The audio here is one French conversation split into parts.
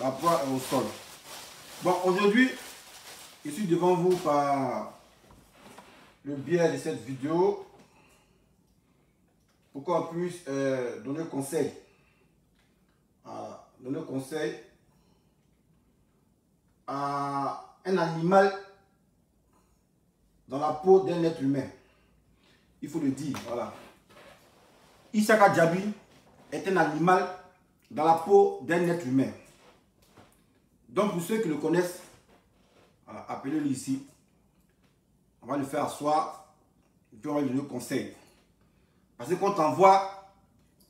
La proie est au sol. Bon, aujourd'hui, je suis devant vous par le biais de cette vidéo pour qu'on puisse donner conseil. Donner conseil à un animal dans la peau d'un être humain. Il faut le dire, voilà. Isaka Diaby est un animal dans la peau d'un être humain. Donc pour ceux qui le connaissent, voilà, appelez-le ici. On va le faire asseoir et puis on va lui donner conseil. Parce que quand t'envoies,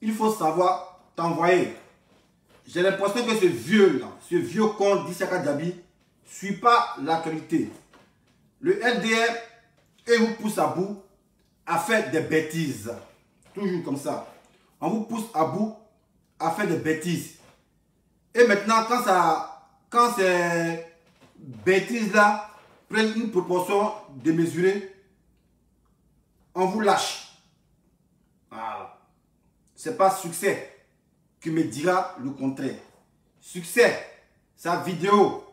il faut savoir t'envoyer. J'ai l'impression que ce vieux con d'Isaka Diaby ne suit pas l'actualité. Le LDR et vous pousse à bout à faire des bêtises. Toujours comme ça. On vous pousse à bout à faire des bêtises. Et maintenant, quand ces bêtises-là prennent une proportion démesurée, on vous lâche. Voilà. Ce n'est pas succès qui me dira le contraire. Succès, sa vidéo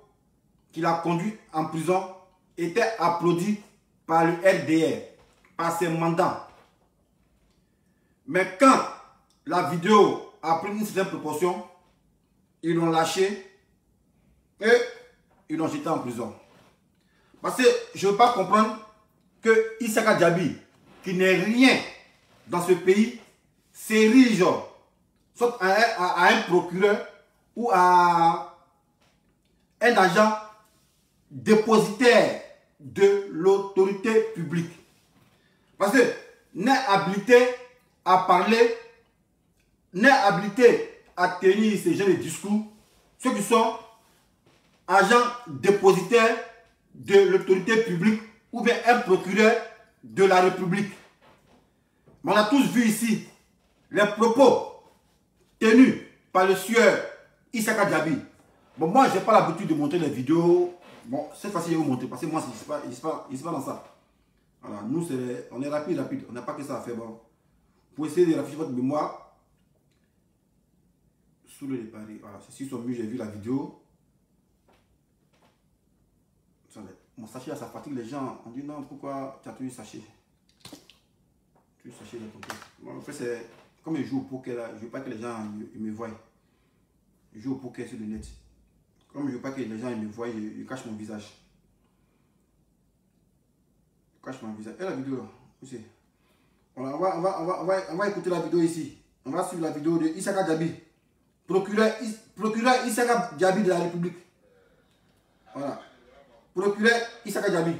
qu'il a conduit en prison était applaudie par le RDR, par ses mandats. Mais quand la vidéo a pris une certaine proportion, ils l'ont lâché et ils l'ont jeté en prison. Parce que je ne veux pas comprendre que Isaka Diaby, qui n'est rien dans ce pays, s'érige soit à un procureur ou à un agent dépositaire de l'autorité publique. Parce que n'est habilité à parler, n'est habilité à tenir ces genres de discours, ceux qui sont agents dépositaires de l'autorité publique ou bien un procureur de la République. Mais on a tous vu ici les propos tenus par le sieur Isaka Diaby. Bon, moi, je n'ai pas l'habitude de montrer les vidéos. Bon, cette fois-ci, je vais vous montrer parce que moi, je ne suis pas dans ça. Voilà, nous, on est rapide. On n'a pas que ça à faire. Bon. Pour essayer de rafraîchir votre mémoire, sous le départ, voilà, ceux-ci sont mieux, j'ai vu la vidéo. Mon sachet, ça fatigue les gens. On dit non, pourquoi tu as tué le sachet? Tu as sachet dans ton cœur. Bon, en fait, c'est comme je joue au poker là, je ne veux pas que les gens ils me voient. Je joue au poker sur le net. Comme je ne veux pas que les gens ils me voient, je cache mon visage. Je cache mon visage. Et la vidéo là, aussi. On va écouter la vidéo ici. On va suivre la vidéo de Isaka Diaby. Procureur Isaka Diaby de la République. Voilà. Procureur Isaka Diaby.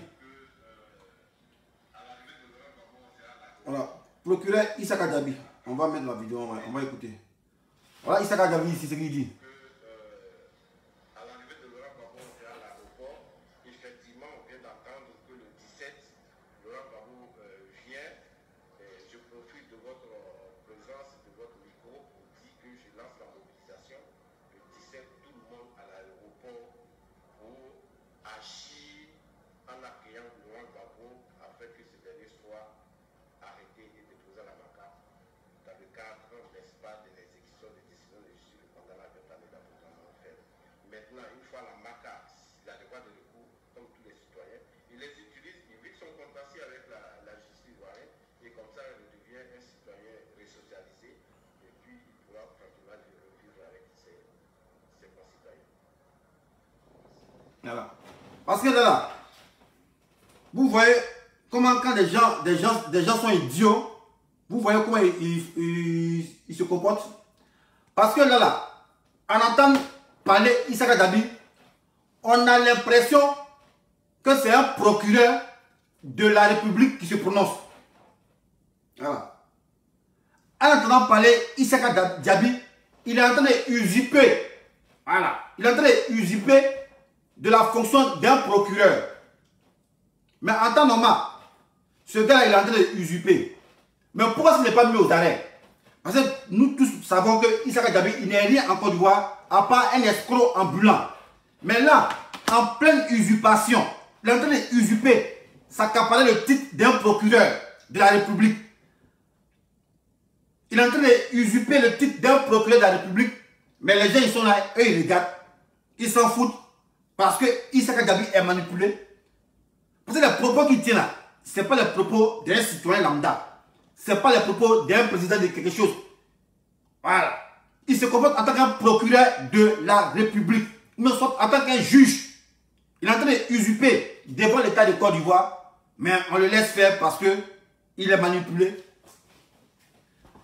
Voilà. Procureur Isaka Diaby. On va mettre la vidéo, on va écouter. Voilà Isaka Diaby ici, c'est ce qu'il dit. À l'arrivée de Laurent Gbagbo à l'aéroport, effectivement, on vient d'entendre que le 17, Laurent Gbagbo vient. Je profite de votre présence, de votre micro pour dire que je lance la mobilisation. Le 17, tout le monde à l'aéroport pour agir en accueillant Laurent Gbagbo afin que ce dernier soit arrêté et déposé à la MACA dans le cadre, n'est-ce pas, de l'exécution des décisions de justice pendant la année d'appartement fait. Maintenant, une fois la MACA, il a le droit de recours, comme tous les citoyens, il les utilise, il vit son contentieux avec la justice ivoirienne, et comme ça, il devient un citoyen resocialisé, et puis il pourra tranquillement revivre avec ses concitoyens. Voilà. Parce que là, vous voyez comment quand des gens sont idiots, vous voyez comment ils se comportent. Parce que là, en entendant parler Isaka Diaby, on a l'impression que c'est un procureur de la République qui se prononce. Voilà. En entendant parler Isaka Diaby, il est en train d'usurper. Voilà. Il est en train d'usurper de la fonction d'un procureur. Mais en temps normal, ce gars il est en train d'usurper. Mais pourquoi ce n'est pas mis aux arrêts? Parce que nous tous savons que Isaka Diaby, il n'est rien en Côte d'Ivoire, à part un escroc ambulant. Mais là, en pleine usurpation, il est en train d'usurper, s'accaparer le titre d'un procureur de la République. Il est en train d'usurper le titre d'un procureur de la République. Mais les gens, ils sont là, eux, ils regardent. Ils s'en foutent parce que Issaka Diaby est manipulé. Parce que les propos qu'il tient là, ce n'est pas les propos d'un citoyen lambda. Ce n'est pas les propos d'un président de quelque chose. Voilà. Il se comporte en tant qu'un procureur de la République. Mais soit en tant qu'un juge. Il est en train d'usurper devant l'État de Côte d'Ivoire. Mais on le laisse faire parce que il est manipulé.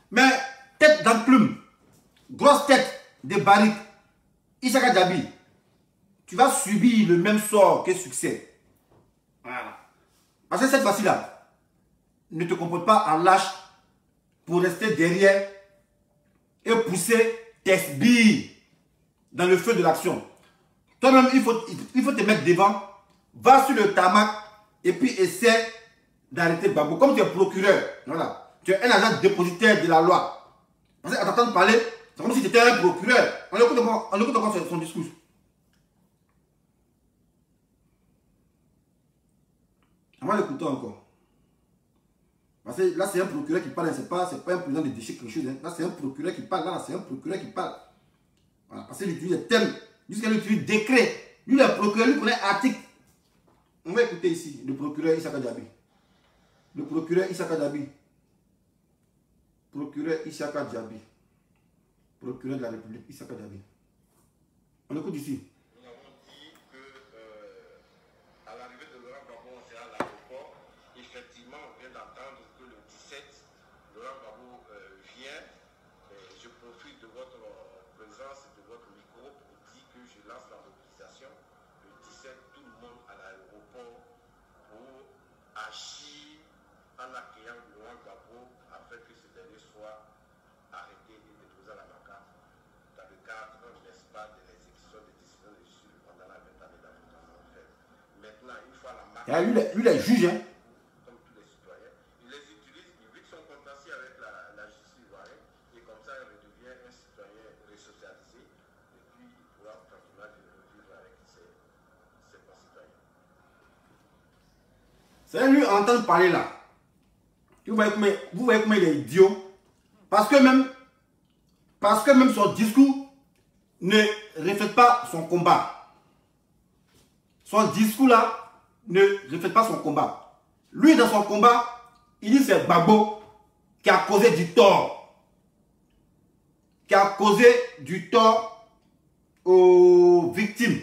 Mais tête d'enclume, grosse tête de barrique, Issaka Diaby, tu vas subir le même sort que succès. Voilà. Parce que cette fois-ci-là, ne te comporte pas en lâche pour rester derrière et pousser tes sbires dans le feu de l'action. Toi-même, il faut te mettre devant, va sur le tarmac et puis essaie d'arrêter Gbagbo. Comme tu es procureur, voilà, tu es un agent dépositaire de la loi. Parce qu'à t'entendre parler, c'est comme si tu étais un procureur. On écoute encore son discours. On va l'écouter encore. Parce que là, c'est un procureur qui parle, c'est pas un président de déchets quelque chose. Hein. Là, c'est un procureur qui parle. Là, c'est un procureur qui parle. Voilà, parce qu'il utilise des thèmes, jusqu'à lui utilise décret. Lui, le procureur, lui connaît article. On va écouter ici le procureur Issaka Diaby. Le procureur Issaka Diaby. Procureur Issaka Diaby. Procureur de la République Issaka Diaby. On écoute ici. Nous avons dit que à l'arrivée de Laurent Gbagbo à l'aéroport, effectivement, on vient d'entendre que le 17, Laurent Gbagbo vient. Je profite de votre présence et de votre micro pour dire que je lance la mobilisation. Le 17, tout le monde à l'aéroport pour agir en accueillant Laurent Gbagbo afin que ce dernier soit arrêté et déposé à la vacance dans le cadre, n'est-ce pas, de l'exécution des décisions reçues pendant la 20 années d'Afrique en fait. Maintenant, une fois la marque... Lui, les juges, hein. Comme tous les citoyens, il les utilise, vu qu'ils sont contentieux avec la justice ivoirienne, et comme ça, il redevient un citoyen resocialisé, et puis il pourra tranquillement vivre avec ses concitoyens. C'est lui entendre parler là. Vous voyez comment il est idiot. Parce que même son discours ne reflète pas son combat. Son discours là ne reflète pas son combat. Lui, dans son combat, il dit c'est Gbagbo qui a causé du tort. Qui a causé du tort aux victimes.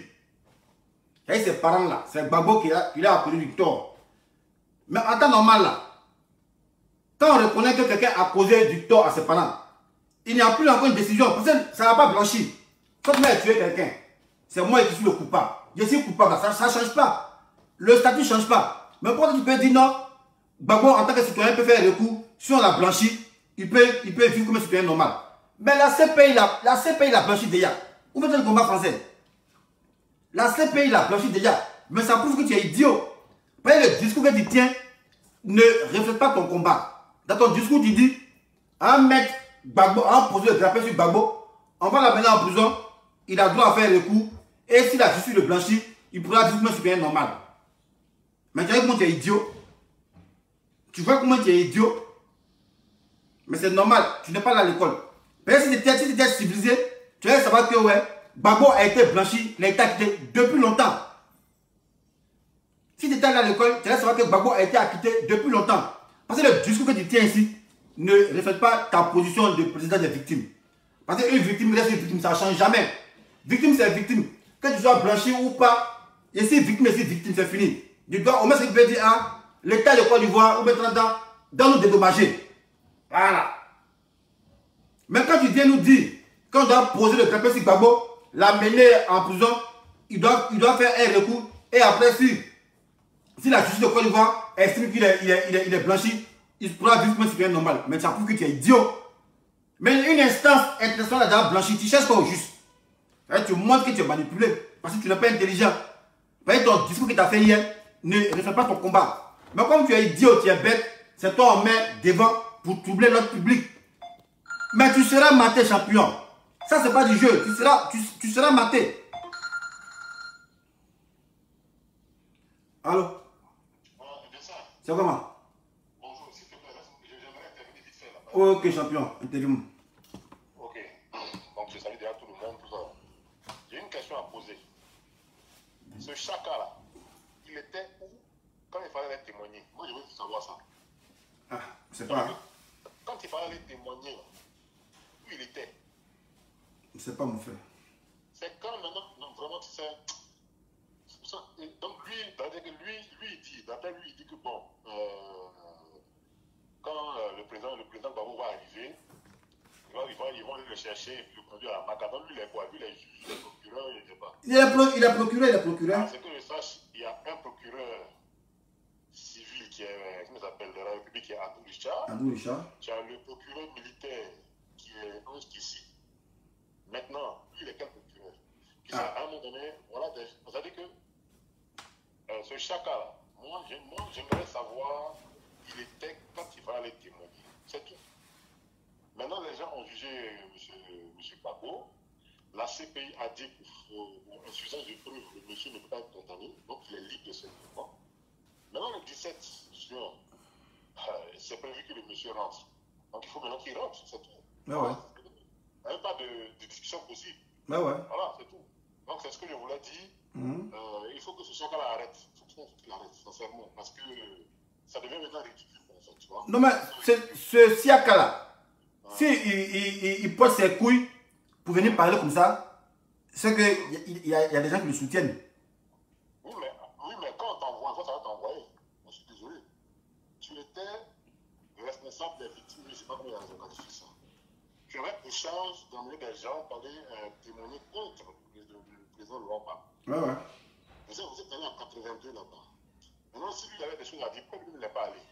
Et ses parents là, c'est Gbagbo qui a causé du tort. Mais en temps normal là, quand on reconnaît que quelqu'un a causé du tort à ses parents, il n'y a plus encore une décision. Parce que ça n'a pas blanchi. Quand tu as tué quelqu'un, c'est moi qui suis le coupable. Je suis coupable. Ça ne change pas. Le statut ne change pas. Mais pourquoi tu peux dire non? Gbagbo, en tant que citoyen, peut faire un recours. Si on l'a blanchi, il peut vivre comme un citoyen normal. Mais la CPI l'a blanchi déjà. Où est le combat français? La CPI l'a blanchi déjà. Mais ça prouve que tu es idiot. Parce que le discours que tu tiens ne reflète pas ton combat. Dans ton discours, tu dis, un mec Gbagbo, un posé le drapeau sur Gbagbo, on va l'amener en prison, il a droit à faire le coup, et si la justice le blanchit, il pourra vivre comme un citoyen normal. Mais tu vois comment tu es idiot? Tu vois comment tu es idiot? Mais c'est normal, tu n'es pas là à l'école. Mais si tu étais civilisé, tu vas savoir que ouais, Gbagbo a été blanchi, il a été acquitté depuis longtemps. Si tu étais là à l'école, tu vas savoir que Gbagbo a été acquitté depuis longtemps. Parce que le discours que tu tiens ici ne reflète pas ta position de président des victimes. Parce qu'une victime reste une victime, ça ne change jamais. Victime, c'est victime. Que tu sois blanchi ou pas, ici victime, c'est fini. Tu dois au moins ce qu'il peut dire à l'État de Côte d'Ivoire ou maintenant dans nous dédommager. Voilà. Mais quand tu viens nous dire qu'on doit poser le drapeau sur Gbagbo, l'amener en prison, il doit faire un recours et après si la justice de Côte d'Ivoire estime qu'il est blanchi, il pourra vivre comme un citoyen normal. Mais ça prouve que tu es idiot. Mais une instance internationale a déjà blanchi, tu ne cherches pas au juste. Tu montres que tu es manipulé parce que tu n'es pas intelligent. Parce que ton discours que tu as fait hier ne reflète pas ton combat. Mais comme tu es idiot, tu es bête, c'est toi en main devant pour troubler notre public. Mais tu seras maté, champion. Ça, c'est pas du jeu. Tu seras maté. Allô? C'est comment? Bonjour, s'il te plaît, j'aimerais intervenir vite fait là. Ok, champion, interview. Ok, donc je salue déjà tout le monde, tout ça. J'ai une question. question à poser. Ce Chaka-là, il était où quand il fallait aller témoigner? Moi, je veux savoir ça. Ah, c'est pas. Quand il fallait aller témoigner, où il était? C'est pas mon frère. C'est quand maintenant, non, vraiment, tu sais. Donc, lui, d'après lui, il dit que bon, quand le président Gbagbo va arriver, ils vont le chercher et le conduire à la MACA. Donc, lui, il est quoi? Lui, il est juge, il est procureur, je ne sais pas. Il est procureur. C'est que je sache, il y a un procureur civil qui s'appelle de la République, qui est Andou Richard. Tu as le procureur militaire qui est Ange Kissi. Maintenant, lui, il est quel procureur? Puis à un moment donné, voilà, c'est-à-dire que ce Chaka-là, moi, j'aimerais savoir où il était quand il va aller témoigner. C'est tout. Maintenant, les gens ont jugé M. Gbagbo. La CPI a dit pour insuffisance de preuve, le monsieur ne peut pas être condamné, donc il est libre de ce mouvement. Maintenant, le 17 juin, c'est prévu que le monsieur rentre. Donc il faut maintenant qu'il rentre, c'est tout. Ah ouais. Il n'y a pas de discussion possible. Ah ouais. Voilà, c'est tout. Donc c'est ce que je voulais dire. Il faut que ce Chaka-là arrête. Il faut qu'il arrête, sincèrement. Parce que ça devient maintenant ridicule, en fait, tu vois. Non, mais ce Siaka-là, s'il pose ses couilles pour venir parler comme ça, c'est qu'il y a des gens qui le soutiennent. Oui, mais quand on t'envoie, ça va t'envoyer. Je suis désolé. Tu étais responsable des victimes, je ne sais pas comment ils ont qualifié ça. Tu avais pour charge d'emmener des gens pour aller témoigner contre le président Laurent Gbagbo. Ouais. Vous êtes allé en 82 là-bas. Maintenant, si lui avait des choses à dire, pourquoi lui ne l'est pas allé?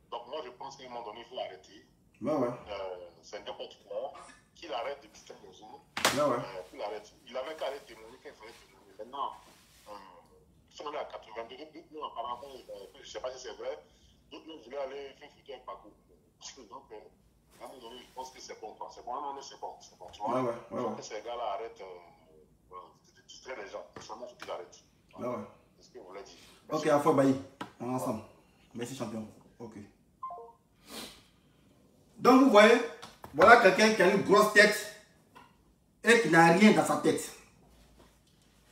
Donc moi, je pense qu'à un moment donné, il faut arrêter. Ouais. C'est n'importe quoi. Qu'il arrête de distraire les gens. Qu'il arrête. Il avait qu'à aller témoigner quand il fallait témoigner. Maintenant, ils sont allés à 82. D'autres, nous, apparemment, je ne sais pas si c'est vrai, d'autres nous voulaient aller faire foutre un parcours. Donc, à un moment donné, je pense que c'est bon. C'est bon, à un moment donné, c'est bon. Tu vois? Il faut que ces gars-là arrêtent de distraire les gens. Seulement, il faut qu'ils arrêtent. C'est ce que vous voulez dire. Ok, à fois, Bailly. On est ensemble. Merci, champion. Ok. Donc, vous voyez, voilà quelqu'un qui a une grosse tête et qui n'a rien dans sa tête.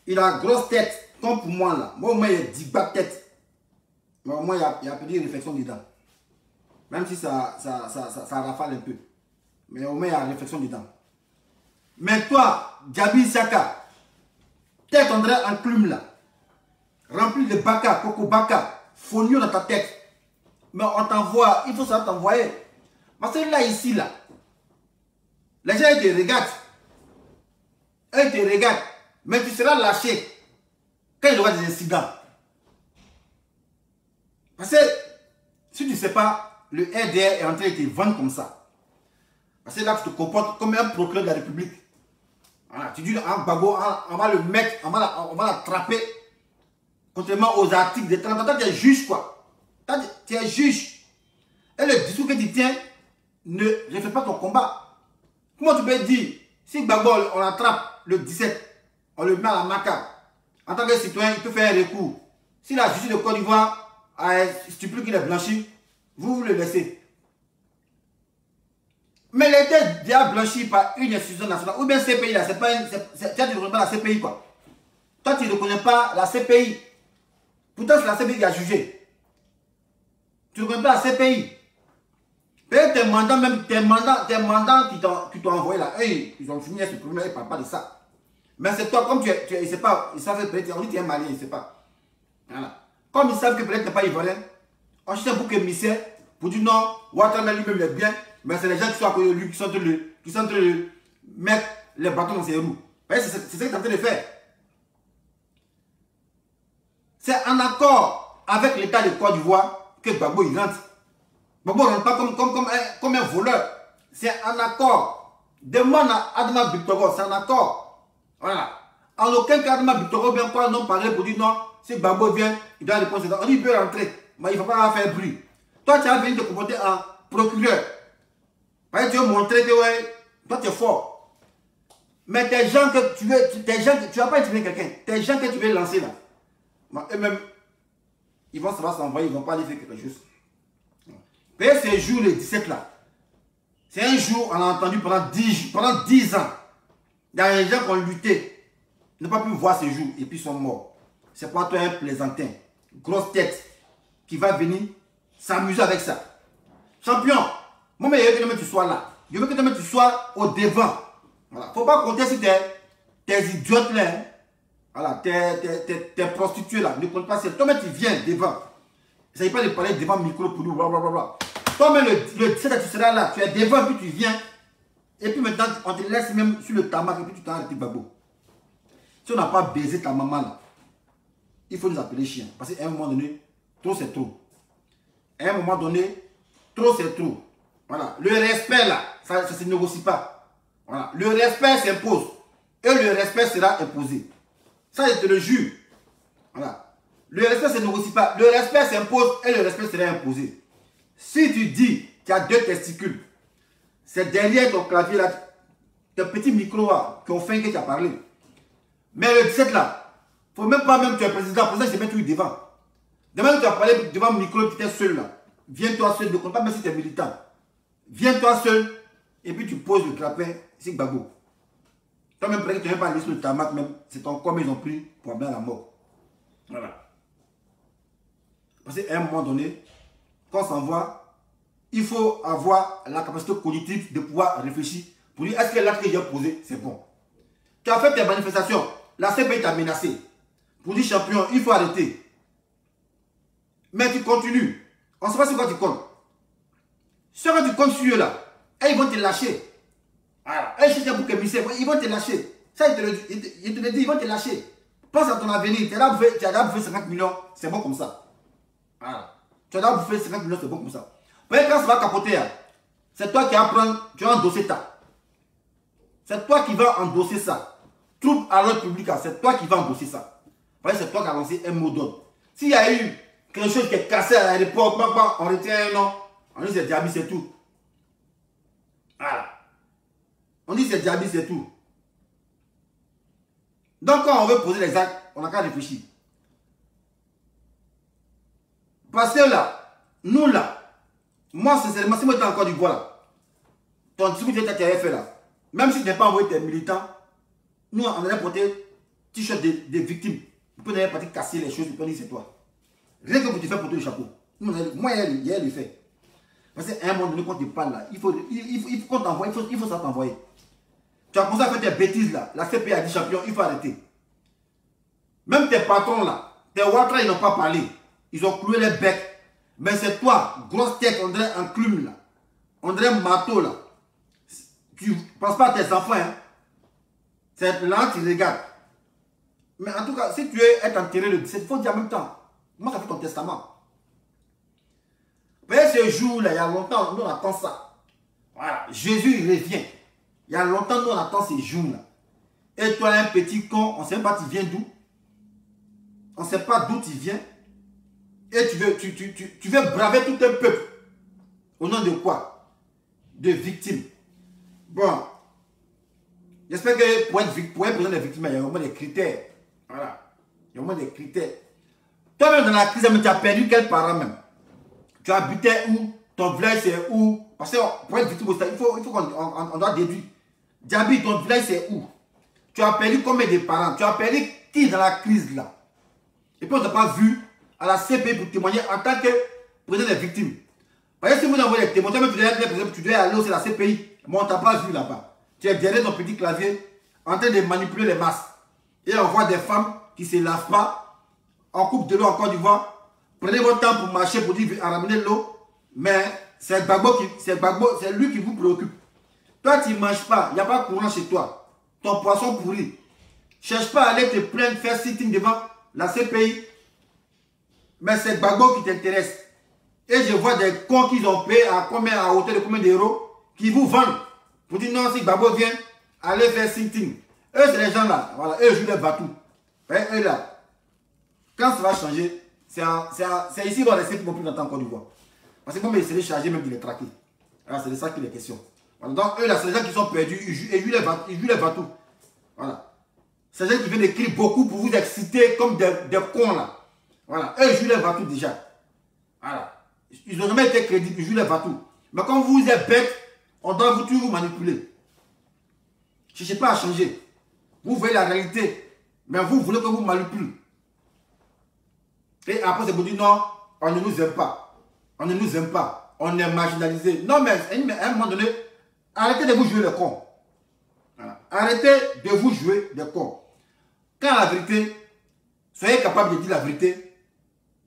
Il a une grosse tête, comme pour moi là. Moi, au moins, il y a 10 bas de tête. Mais au moins, il y a peut-être une réflexion dedans. Même si ça rafale un peu. Mais au moins, il y a une réflexion dedans. Mais toi, Djabi Isaka, tête en plume là, rempli de baka, coco baka, fonio dans ta tête. Mais on t'envoie, il faut savoir t'envoyer. Parce que là, ici, là, les gens, ils te regardent. Ils te regardent. Mais tu seras lâché quand il y aura des incidents. Parce que si tu ne sais pas, le RDR est en train de te vendre comme ça. Parce que là, tu te comportes comme un procureur de la République. Voilà, tu dis un Gbagbo, on va le mettre, on va l'attraper. Contrairement aux articles de 30 ans, tu es juge, quoi. Tu es juge. Et le discours que tu tiens ne reflète pas ton combat. Comment tu peux dire, si Gbagbo, on l'attrape le 17, on le met à la MACA, en tant que citoyen, il peut faire un recours. Si la justice de Côte d'Ivoire stipule qu'il est blanchi, vous le laissez. Mais il était déjà blanchi par une institution nationale, ou bien CPI, là, c'est pas une. Tu ne reconnais pas la CPI, quoi. Toi, tu ne reconnais pas la CPI. Pourtant, c'est la CPI qui a jugé. Tu ne reconnais pas la CPI. Peut-être tes mandants, même tes mandants qui t'ont envoyé là, ils ont fini ce problème, ils ne parlent pas de ça. Mais c'est toi, comme tu ne sais pas, ils savent peut-être, on dit que tu es malien, ils ne savent pas. Voilà. Comme ils savent que peut-être tu n'es pas ivoirien, on cherche un bouc émissaire pour dire non, Ouattara lui-même est bien, mais c'est les gens qui sont à côté de lui qui sont en train de mettre les bâtons dans ses roues. C'est ce que tu es en train de faire. C'est en accord avec l'État de Côte d'Ivoire que Gbagbo il rentre. Gbagbo ne rentre pas comme un voleur. C'est en accord. Demande à Adama Bitoro, c'est en accord. Voilà. En aucun cas, Adama Bitoro bien quoi non parler pour dire non, si Gbagbo vient, il doit répondre. On dit il peut rentrer, mais il ne faut pas faire bruit. Toi, tu as venu te comporter en procureur. Parce que tu veux montrer que ouais, toi tu es fort. Mais tes gens que tu veux, tu vas pas intimider quelqu'un. Tes gens que tu veux lancer là, eux-mêmes, ils vont savoir s'envoyer, ils ne vont pas aller faire quelque chose. Et ce jour, le 17 là, c'est un jour, on a entendu pendant 10 ans. Il y a des gens qui ont lutté, n'ont pas pu voir ce jour et puis sont morts. C'est pas toi un plaisantin, grosse tête, qui va venir s'amuser avec ça. Champion, moi, je veux que tu sois là. Je veux que tu sois au devant. Voilà. Faut pas compter sur tes idiotes là. Hein. Voilà, tes prostituées là. Ne compte pas sur toi, mais tu viens devant. Il ne s'agit pas de parler devant le micro pour nous, blablabla. Toi-même, le 17, tu seras là. Tu es devant, puis tu viens. Et puis maintenant, on te laisse même sur le tarmac et puis tu t'en arrêtes, babo. Si on n'a pas baisé ta maman là, il faut nous appeler chiens. Parce qu'à un moment donné, trop c'est trop. À un moment donné, trop c'est trop. Voilà. Le respect là, ça ne se négocie pas. Voilà. Le respect s'impose. Et le respect sera imposé. Ça, je te le jure. Voilà. Le respect ne se négocie pas. Le respect s'impose et le respect sera imposé. Si tu dis qu'il y a 2 testicules, c'est derrière ton clavier là, tes petits micros qui ont fait que tu as parlé. Mais le 17 là, il ne faut même pas même tu es président, pour ça je vais mettre devant. Demain tu as parlé devant le micro, tu es seul là. Viens-toi seul, ne compte pas même si tu es militant. Viens-toi seul et puis tu poses le clapin, c'est Gbagbo. Toi-même, peut-être que tu n'as pas laissé le tarmac même, c'est ton corps, mais ils ont pris pour amener à la mort. Voilà. Parce qu'à un moment donné, quand on s'envoie, il faut avoir la capacité cognitive de pouvoir réfléchir pour dire est-ce que l'acte que j'ai posé, c'est bon. Tu as fait tes manifestations, la CPI t'a menacé. Pour dire champion, il faut arrêter. Mais tu continues. On ne sait pas sur quoi tu comptes. Sur quoi tu comptes sur eux là, et ils vont te lâcher. Voilà. Et si tu as pour que ils vont te lâcher. Ça, il te le dit, ils vont te lâcher. Pense à ton avenir. Tu as d'abord bouffé 50 millions, c'est bon comme ça. Voilà. Tu as d'abord bouffé 50 millions, c'est bon comme ça. Mais quand ça va capoter, c'est toi qui vas prendre, tu vas endosser ça. C'est toi qui vas endosser ça. Troupe à l'ordre public, c'est toi qui vas endosser ça. C'est toi qui as lancé un mot d'ordre. S'il y a eu quelque chose qui est cassé à l'aéroport, on retient un nom, on dit c'est Diaby, c'est tout. Voilà. On dit c'est Diaby, c'est tout. Donc quand on veut poser les actes, on n'a qu'à réfléchir. Parce que là, nous là, moi sincèrement, si moi j'étais encore du bois là, ton distributeur que tu avais fait là, même si tu n'as pas envoyé tes militants, nous on allait porter t-shirt des victimes. Vous pouvez pas casser les choses, vous pouvez dire c'est toi. Rien que vous te faites porter le chapeau. Moi, il y a le fait. Parce qu'à un moment donné, quand tu parles là, il faut qu'on t'envoie, il faut ça t'envoyer. Tu as commencé à faire tes bêtises là. La CPI a dit champion, il faut arrêter. Même tes patrons là, tes Ouattara, ils n'ont pas parlé. Ils ont cloué les becs. Mais c'est toi, grosse tête, on dirait un clume là. On dirait un marteau là. Tu ne penses pas à tes enfants. Hein. C'est là que tu regardes. Mais en tout cas, si tu veux être enterré le 17, il faut dire en même temps. Moi, ça fait ton testament. Mais ce jour-là, il y a longtemps, nous on attend ça. Voilà. Jésus, il revient. Il y a longtemps, nous on attend ces jours-là. Et toi, un petit con, on ne sait pas tu viens d'où. On ne sait pas d'où tu viens. Et tu veux braver tout un peuple. Au nom de quoi? De victimes. Bon. J'espère que pour être président des victimes, il y a vraiment des critères. Voilà. Il y a vraiment des critères. Toi-même dans la crise, tu as perdu quel parent même? Tu habitais où? Ton village c'est où? Parce que pour être victime, il faut qu'on doit déduire. Diaby, ton village c'est où? Tu as perdu combien de parents? Tu as perdu qui dans la crise là? Et puis on ne t'a pas vu à la CPI pour témoigner en tant que président des victimes. Parce que si vous envoyez des témoignages, tu dois aller aussi à la CPI. Mais on ne t'a pas vu là-bas. Tu es derrière ton petit clavier en train de manipuler les masses. Et on voit des femmes qui ne se lavent pas en coupe de l'eau en Côte d'Ivoire. Prenez votre temps pour marcher, pour dire à ramener l'eau. Mais c'est Gbagbo, c'est lui qui vous préoccupe. Toi, tu ne manges pas, il n'y a pas de courant chez toi. Ton poisson pourri. Cherche pas à aller te plaindre, faire sitting devant la CPI. Mais c'est Gbagbo qui t'intéresse. Et je vois des cons qui ont payé à hauteur de combien d'euros, qui vous vendent. Pour dire non, si Gbagbo vient, allez faire sitting. Eux, c'est les gens là. Voilà, eux jouent les batous. Eux là. Quand ça va changer, c'est ici qu'on va rester pour plus longtemps en Côte d'Ivoire. Parce que comme ils seraient chargés même de les traquer. C'est de ça qu'il est question. Voilà, donc eux là, c'est les gens qui sont perdus, ils jouent les batous. Voilà. C'est les gens qui viennent écrire beaucoup pour vous exciter comme des cons là. Voilà. Eux, ils jouent les batous déjà. Voilà. Ils n'ont jamais été crédibles, ils jouent les batous. Mais quand vous êtes bête, on doit toujours vous manipuler. Ne cherchez pas à changer. Vous voyez la réalité. Mais vous voulez que vous manipule. Et après, c'est pour dire non, on ne nous aime pas. On ne nous aime pas. On est marginalisé. Non, mais à un moment donné, arrêtez de vous jouer les cons. Voilà. Arrêtez de vous jouer des cons. Quand la vérité, soyez capable de dire la vérité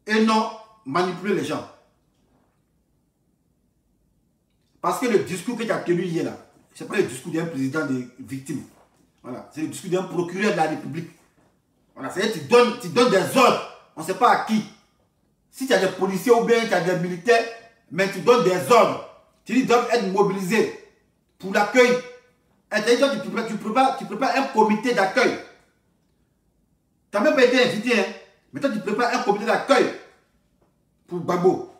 et non manipuler les gens. Parce que le discours que tu as tenu hier là, ce n'est pas le discours d'un président des victimes. Voilà. C'est le discours d'un procureur de la République. Voilà. C'est-à-dire que tu donnes des ordres. On ne sait pas à qui. Si tu as des policiers ou bien tu as des militaires, mais tu donnes des ordres. Tu dis qu'ils doivent être mobilisés pour l'accueil. Tu prépares un comité d'accueil. Tu n'as même pas été invité, hein. Mais toi tu prépares un comité d'accueil pour Gbagbo.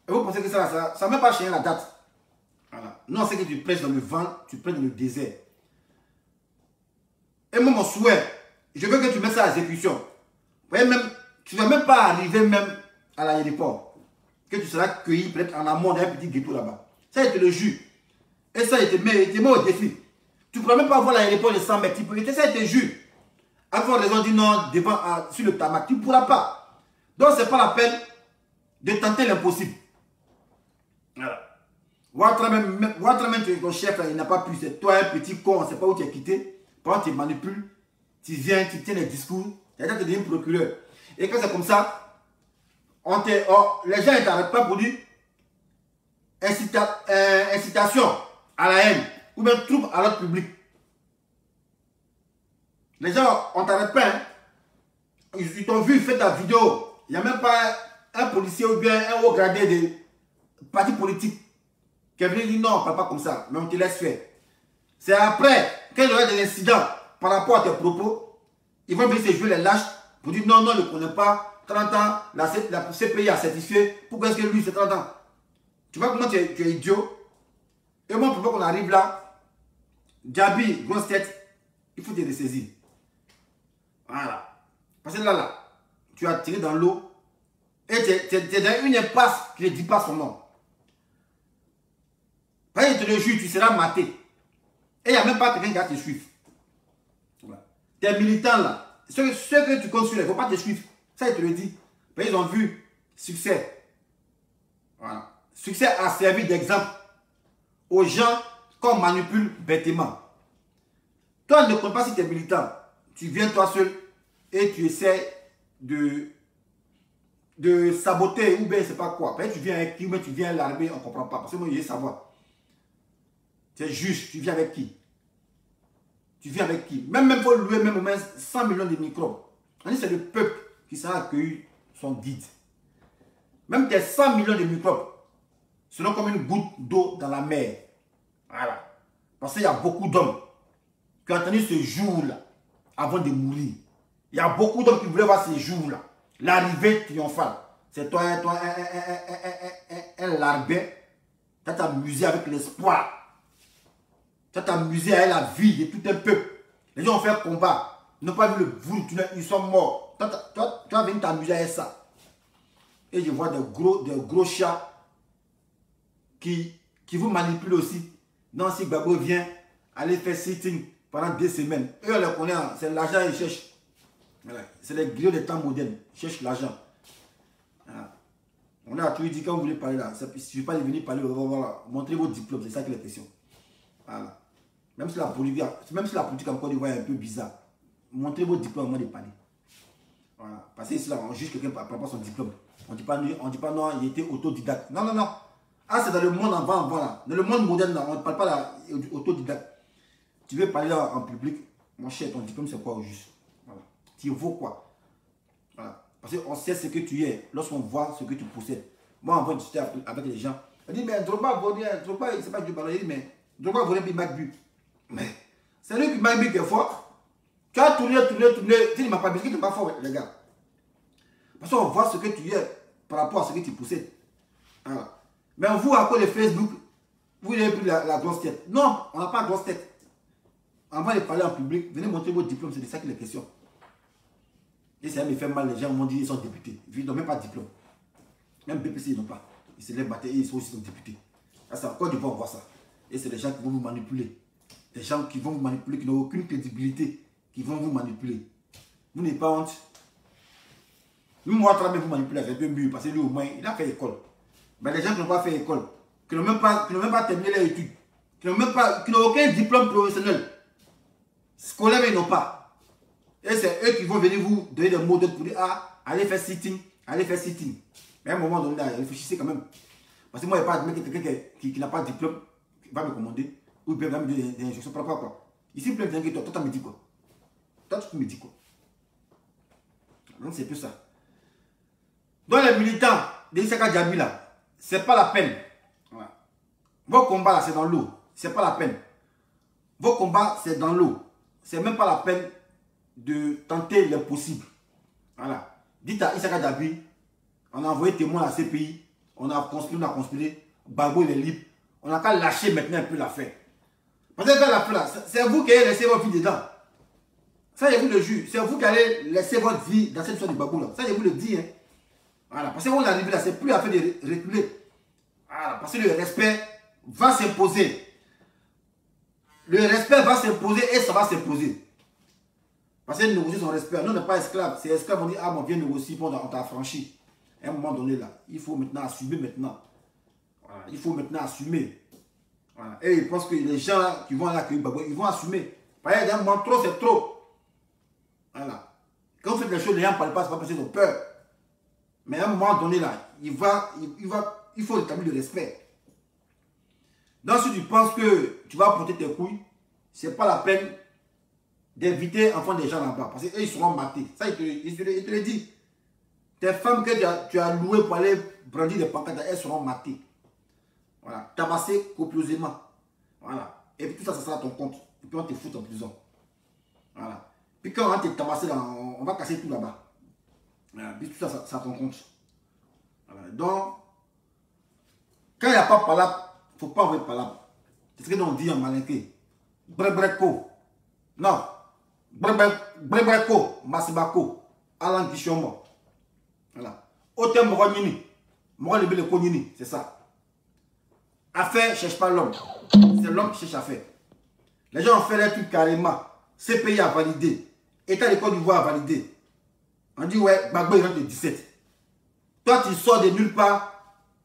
Et vous pensez que ça n'a même pas changé la date. Voilà. Non, c'est que tu prêches dans le vent, tu prêches dans le désert. Et moi, mon souhait, je veux que tu mettes ça à exécution. Tu ne vas même pas arriver même à l'aéroport. Que tu seras cueilli peut-être en amont d'un petit ghetto là-bas. Ça, il te le jure. Et ça, il te met au défi. Tu ne pourras même pas voir l'aéroport de 100 mètres. Et ça, il te jure. Avoir raison dit non devant, sur le tarmac. Tu ne pourras pas. Donc, ce n'est pas la peine de tenter l'impossible. Voilà. Ouattara, ton chef, il n'a pas pu. C'est toi, un petit con, on ne sait pas où tu es quitté. Pendant que tu manipules, tu viens, tu tiens les discours. Tu as devenu procureur. Et quand c'est comme ça, les gens ne t'arrêtent pas pour dire incitation à la haine ou même trouble à l'ordre public. Les gens, on ne t'arrête pas. Hein. Ils t'ont vu, fait ta vidéo. Il n'y a même pas un policier ou bien un haut gradé de parti politique qui est venu dire non, on ne parle pas comme ça, mais on te laisse faire. C'est après, quand il y aura des incidents par rapport à tes propos, ils vont venir se jouer les lâches pour dire non, non, ne connaît pas, 30 ans, la CPI a certifié, pourquoi est-ce que lui c'est 30 ans? Tu vois comment tu es idiot? Et moi, pour qu'on arrive là, Gabi, grosse tête, il faut te ressaisir. Voilà. Parce que là, tu as tiré dans l'eau et tu es dans une impasse qui ne dit pas son nom. Parce que je te le jure, tu seras maté. Et il n'y a même pas quelqu'un qui va te suivre. Voilà. Tes militants là, ceux que tu construis, il ne faut pas te suivre. Ça, il te le dit. Ils ont vu succès. Voilà. Succès a servi d'exemple aux gens qu'on manipule bêtement. Toi, ne compte pas si tu es militant. Tu viens toi seul et tu essaies de saboter ou bien je ne sais pas quoi. Peut-être tu viens avec qui ou bien tu viens à l'armée, on ne comprend pas. Parce que moi, je veux savoir. Tu es juge, tu viens avec qui? Tu viens avec qui? Même pour louer même au moins 100 millions de microbes. C'est le peuple qui sera accueilli son guide. Même tes 100 millions de microbes seront comme une goutte d'eau dans la mer. Voilà. Parce qu'il y a beaucoup d'hommes qui ont attendu ce jour-là avant de mourir. Il y a beaucoup d'hommes qui voulaient voir ce jour-là. L'arrivée triomphale. C'est toi, un larbin. Tu as t'amusé avec l'espoir. Tu as t'amusé avec la vie de tout un peuple. Les gens ont fait un combat. Ils n'ont pas vu le bout du tunnel, ils sont morts. Toi, tu vas venir t'amuser avec ça. Et je vois des gros chats qui vous manipulent aussi. Non, si Gbagbo vient aller faire sitting pendant 2 semaines, eux on les connaît, c'est l'argent qu'ils cherchent. Voilà. C'est les griots des temps modernes, ils cherchent l'argent. Voilà. On a toujours dit quand vous voulez parler là, il ne suffit pas de venir parler, voilà, montrez vos diplômes, c'est ça qui est la question. Voilà. Même si la politique en Côte d'Ivoire est un peu bizarre, montrez vos diplômes avant de parler. Voilà. Parce que ici, là, on juge quelqu'un par rapport à son diplôme. On ne dit pas non, il était autodidacte. Non, non, non. Ah, c'est dans le monde avant là. Dans le monde moderne, là, on ne parle pas d'autodidacte. Tu veux parler là, en public, mon cher, ton diplôme, c'est quoi au juste? Voilà. Tu vaux quoi? Voilà. Parce qu'on sait ce que tu es lorsqu'on voit ce que tu possèdes. Moi, on va discuter avec les gens. On dit, mais Drogba volé, Drogba, il ne sait pas que je parle. Il dit, mais Drogba volé, puis Magbu. Mais c'est lui qui Magbu qui est fort. Tu as tourné. Tu ne m'as pas dit que tu n'es pas fort, les gars. Parce qu'on voit ce que tu es par rapport à ce que tu possèdes. Voilà. Mais vous, à cause de Facebook, vous n'avez plus la grosse tête. Non, on n'a pas de grosse tête. Avant de parler en public, venez montrer vos diplômes, c'est de ça qu'il est question. Et ça me fait mal, les gens m'ont dit qu'ils sont députés. Ils n'ont même pas de diplôme. Même BPC, ils n'ont pas. Ils se lèvent matin et ils sont aussi députés. C'est encore du bon, on voit ça. Et c'est les gens qui vont vous manipuler. Des gens qui vont vous manipuler, qui n'ont aucune crédibilité, qui vont vous manipuler. Vous n'avez pas honte. Même moi, travailler vous manipuler, c'est un peu mieux parce que lui au moins, il a fait école. Mais les gens qui n'ont pas fait école, qui n'ont même pas terminé leurs études, qui n'ont aucun diplôme professionnel, scolaire, mais ils n'ont pas. Et c'est eux qui vont venir vous donner des mots d'ordre pour dire, ah, allez faire sitting, allez faire sitting. Mais à un moment donné, réfléchissez quand même. Parce que moi, il n'y a pas de mec quelqu'un qui n'a pas de diplôme, qui va me commander, ou il va me donner des instructions par rapport à quoi. Ici, plein de gens qui toi, tu me dis quoi? Toi, tu me dis quoi? Donc, c'est plus ça. Donc, les militants d'Issaka Diaby, là, c'est pas la peine. Voilà. Vos combats, là, c'est dans l'eau. C'est pas la peine. Vos combats, c'est dans l'eau. C'est même pas la peine de tenter l'impossible. Voilà. Dites à Issaka Diaby, on a envoyé témoin à la CPI, on a conspiré, Gbagbo il est libre. On n'a qu'à lâcher maintenant un peu l'affaire. Parce que l'affaire là, c'est vous qui avez laissé votre vie dedans. Ça, je vous le jure. C'est vous qui allez laisser votre vie dans cette histoire de Gbagbo là. Ça, je vous le dis. Hein. Voilà. Parce que on est arrivé là, c'est plus affaire de reculer. Voilà. Parce que le respect va s'imposer. Le respect va s'imposer et ça va s'imposer. Parce que négocier son respect. Nous, on n'est pas esclaves. C'est esclaves, on dit, ah, on vient négocier, on t'a affranchi. À un moment donné, là, il faut maintenant assumer maintenant. Voilà. Il faut maintenant assumer. Voilà. Et je pense que les gens là, qui vont là accueillir Gbagbo, ils vont assumer. Parce qu'il y a un moment, trop, c'est trop. Voilà. Quand vous faites les choses, les gens ne parlent pas, c'est pas parce qu'ils ont peur. Mais à un moment donné, là, il faut établir le respect. Donc, si tu penses que tu vas porter tes couilles, ce n'est pas la peine d'inviter enfants des gens là-bas. Parce qu'ils seront matés. Ça, il te le dit. Tes femmes que tu as louées pour aller brandir des pancartes, elles seront matées. Voilà. Tabassées copieusement. Voilà. Et puis tout ça, ça sera à ton compte. Et puis on te fout en prison. Voilà. Puis quand on va te tabasser, on va casser tout là-bas. Voilà. Puis tout ça, ça à ton compte. Voilà. Donc, quand il n'y a pas palabre, il ne faut pas envoyer palabre. C'est ce que l'on dit en malinqué. Brebreko. Non. Brebreko. Masibako. Alan Kishomo. Voilà. Autant Moro Nini. Moro Lebe le Konini. C'est ça. Affaire ne cherche pas l'homme. C'est l'homme qui cherche affaire. Les gens ont fait les trucs carrément. CPI a validé. État de Côte d'Ivoire a validé. On dit ouais, Gbagbo il rentre le 17. Toi tu sors de nulle part.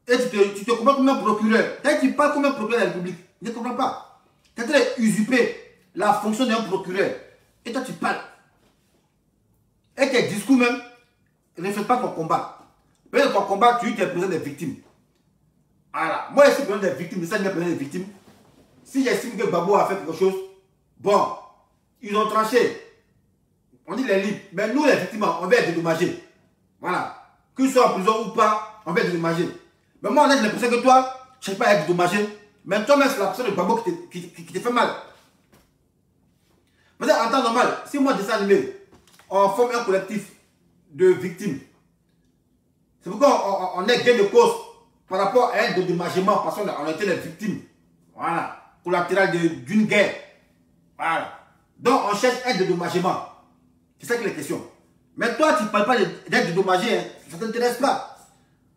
Et tu te comprends comme un procureur. Tu parles comme un procureur de la République. Je ne comprends pas. Tu es en train d'usurper la fonction d'un procureur. Et toi tu parles. Et tes discours même ne reflètent pas ton combat. Mais ton combat, tu es présent des victimes. Voilà. Moi, je suis présent des victimes. Ça, je suis présent des victimes. Si j'estime que Gbagbo a fait quelque chose, bon, ils ont tranché. On dit les libres. Mais nous, les victimes, on va être dédommagés. Voilà. Qu'ils soient en prison ou pas, on va être dédommagés. Mais moi, on a l'impression que toi, je ne sais pas être dédommagé. Mais toi-même, c'est la personne de Gbagbo qui te fait mal. Parce qu'en temps normal, si moi, dessin animé, on forme un collectif de victimes. C'est pourquoi on est gain de cause par rapport à un dédommagement parce qu'on a été les victimes. Voilà. Collatéral d'une guerre. Voilà. Donc on cherche un dédommagement. C'est ça qui est la question. Mais toi, tu ne parles pas d'être dédommagé. Hein. Ça ne t'intéresse pas.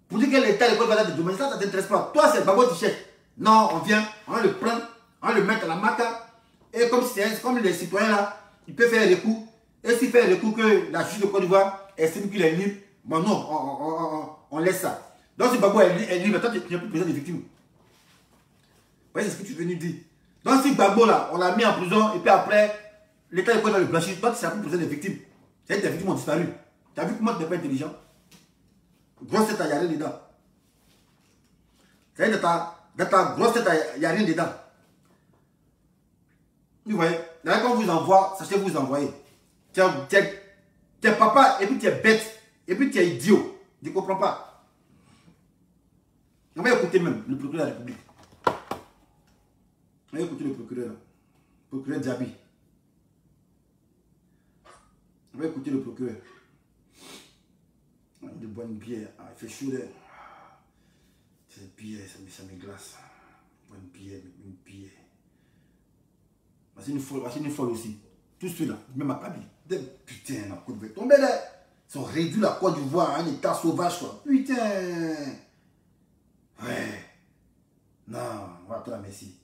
Pour dire que l'État va être dédommagé, ça ne t'intéresse pas. Toi, c'est Gbagbo qui cherche. Non, on vient, on le prend, on le met à la maca. Et comme les citoyens là, ils peuvent faire des coups. Et s'il fait des coups que la justice de Côte d'Ivoire estime qu'il est libre, bon non, on laisse ça. Donc si Gbagbo est libre, toi tu n'es plus présent des victimes. C'est ce que tu es venu dire. Donc si Gbagbo là, on l'a mis en prison et puis après, l'État est dans le blanchir, toi tu ne seras plus présent des victimes. C'est-à-dire que tes victimes ont disparu. Tu as vu comment tu n'es pas intelligent? Grosse tête, il n'y a rien dedans. C'est-à-dire dans ta grosse tête, il n'y a rien dedans. Vous voyez, là quand on vous envoie, sachez vous envoyer. Tu es papa et puis tu es bête et puis tu es idiot. Je ne comprends pas. On va écouter même le procureur de la République. On va écouter le procureur Diaby. On va écouter le procureur. De bonne bière. Ah, il fait chaud là. C'est bière, ça me glace. Bonne bière, une bière. C'est une folle aussi. Tout cela, même à Kaby. Putain, la Côte va tomber là. Ils ont réduit la Côte d'Ivoire à un état sauvage, quoi. Putain. Ouais. Non, on va te la merci.